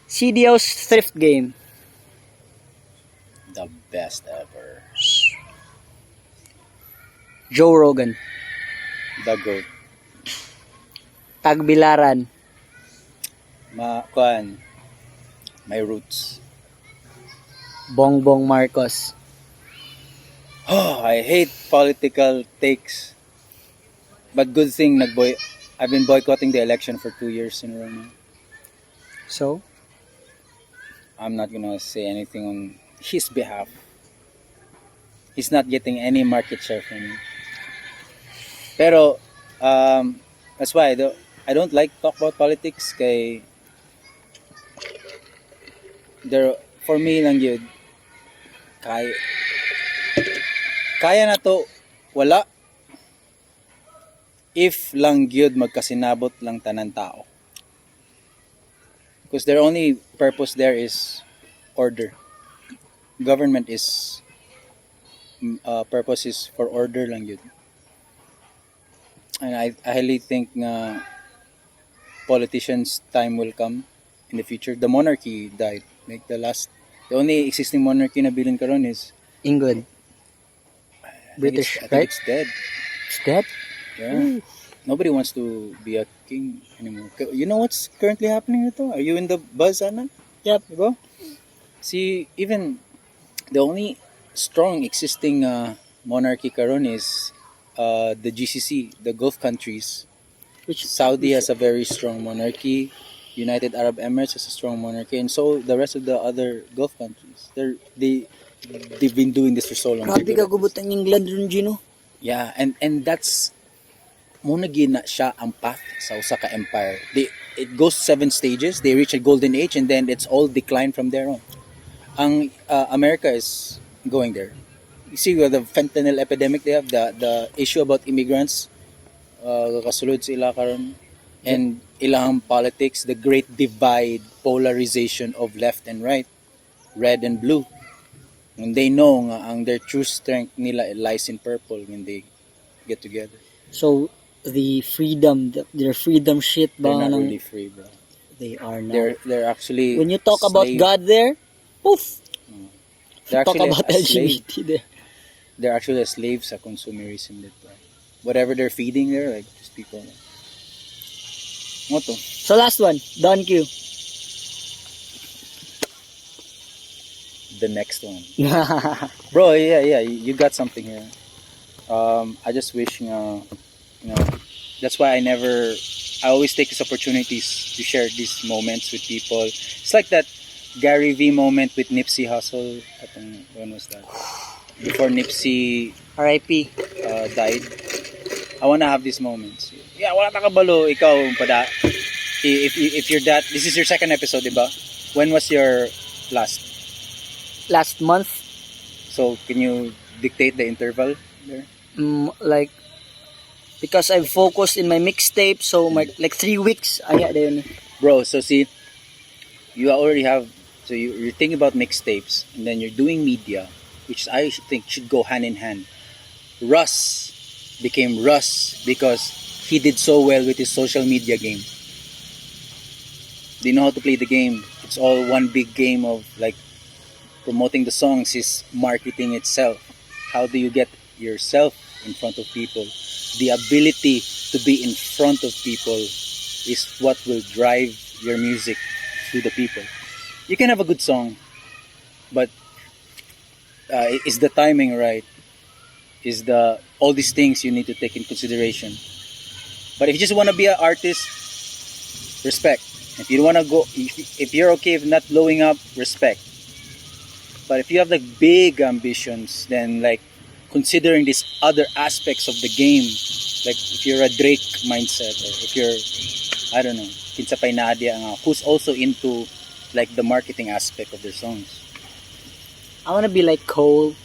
CDO's thrift game. The best ever. Joe Rogan. The GOAT. Tagbilaran. My roots. Bongbong Marcos. Oh, I hate political takes. But good thing I've been boycotting the election for 2 years in a row now. So, I'm not gonna say anything on his behalf. He's not getting any market share from me. Pero that's why I don't like talk about politics kay for me lang yun kaya na to wala if lang gyud magkasinabot lang tanan tao, because their only purpose there is order. Government is purpose is for order lang yun. And I highly think na politicians' time will come in the future. The monarchy died. Like the only existing monarchy na bilin karon is England. British, I think right? it's dead. It's dead. Yeah. Nobody wants to be a king anymore. You know what's currently happening ito? Are you in the buzz, Ana? Yep. Diba? See, even the only strong existing monarchy karon is the GCC, the Gulf countries. Which Saudi has a very strong monarchy. United Arab Emirates has a strong monarchy, and so the rest of the other Gulf countries. They've been doing this for so long. Grabe ka gubot ang England ron, Gino. Yeah, and that's muna gina siya ang path sa usa ka empire. It goes 7 stages. They reach a golden age, and then it's all decline from there on. Ang America is going there. You see with the fentanyl epidemic they have, the issue about immigrants, kasulod sila karon, and ilang politics, the great divide, polarization of left and right, red and blue. When they know nga ang their true strength nila lies in purple when they get together. So, their freedom shit ba? They're not nang- really free, bro. They are now. They're actually When you talk about slave. God there, poof! They're Talk actually about a slave. LGBT there. They're actually a slave sa consumerism dito. Whatever they're feeding there, like just people. Ano to? So last one, Don Q. The next one. Bro, yeah, you got something here. I just wish that's why I always take these opportunities to share these moments with people. It's like that Gary V moment with Nipsey Hussle. When was that? Before Nipsey R.I.P. died. I wanna have these moments. Yeah, wala ta kabalo, ikaw pada. If you're that, this is your second episode, diba? When was your last? Last month, So can you dictate the interval there? like, because I've focused in my mixtape, so like 3 weeks, ay ada yun. Bro, so see, you already have, so you're thinking about mixtapes, and then you're doing media, which I think should go hand in hand. Russ became Russ because he did so well with his social media game. They know how to play the game. It's all one big game of like promoting the songs is marketing itself. How do you get yourself in front of people? The ability to be in front of people is what will drive your music to the people. You can have a good song, but is the timing right? Is all these things you need to take in consideration. But if you just want to be an artist, respect. If you don't want to go, if you're okay with not blowing up, respect. But if you have like big ambitions, then like considering these other aspects of the game, like if you're a Drake mindset, or if you're, I don't know, kinsa pay Nadia nga, who's also into like the marketing aspect of their songs. I wanna be like Cole.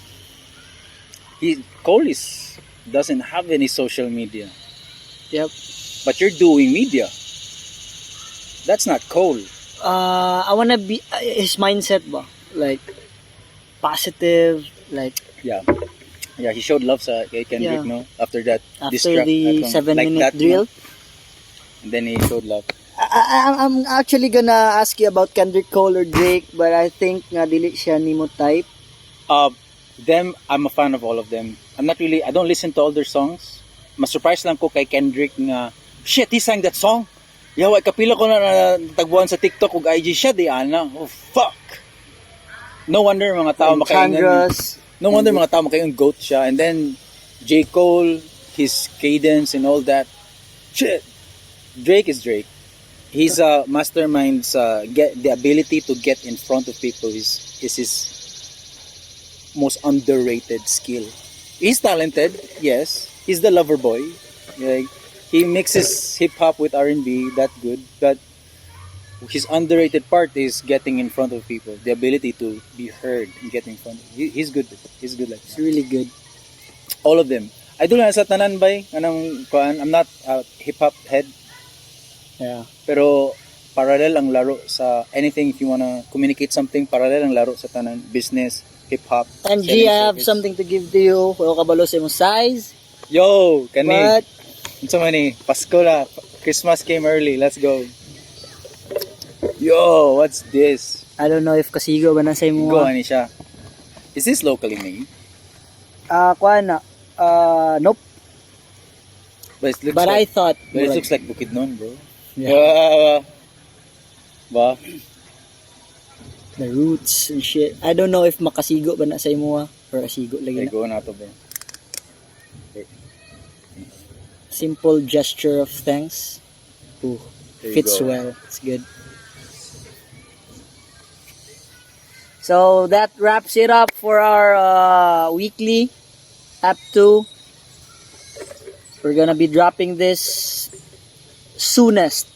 Cole doesn't have any social media, Yep. but you're doing media. That's not Cole. I wanna be his mindset ba? Like positive, like Yeah, he showed love sa kay Kendrick, Yeah. no? After that, after the that song, 7-minute that, drill. no? And then he showed love. I'm actually gonna ask you about Kendrick Cole or Drake, but I think nga dili siya nimo type. Them, I'm a fan of all of them. I don't listen to all their songs. Mas surprise lang ko kay Kendrick nga, shit, he sang that song. Yawa, kapila ko na tagbuan sa TikTok ug IG siya, di ana. Oh, fuck. No wonder mga tao makaingan. Chandras. No wonder mga tao makaingan goat siya. And then, J. Cole, his cadence and all that. Shit. Drake is Drake. He's a mastermind sa the ability to get in front of people is his most underrated skill. He's talented, yes. He's the lover boy. Like, he mixes hip hop with R&B, that good. But his underrated part is getting in front of people. The ability to be heard and get in front. He's good. He's good like It's that. really good. All of them. I don't know sa tanan bay. I'm not a hip hop head. Yeah. Pero parallel ang laro sa anything. If you wanna communicate something, parallel ang laro sa tanan. Business, hip hop. And G, I have something to give to you. Wala kabalo sa imong size. Yo, kani. But So many. Pasko na. Christmas came early. Let's go. Yo, what's this? I don't know if kasigo ba na sa imo. Go, ani siya. Is this locally made? Kuan na. Nope. But it looks But I like, thought. but it looks like Bukidnon, bro. Yeah. Ba? The roots and shit. I don't know if makasigo ba na sa imo or kasigo lagi Okay, na. go na to, bro. Simple gesture of thanks. Ooh, There you fits go. well. It's good. So that wraps it up for our weekly App 2. We're gonna be dropping this soonest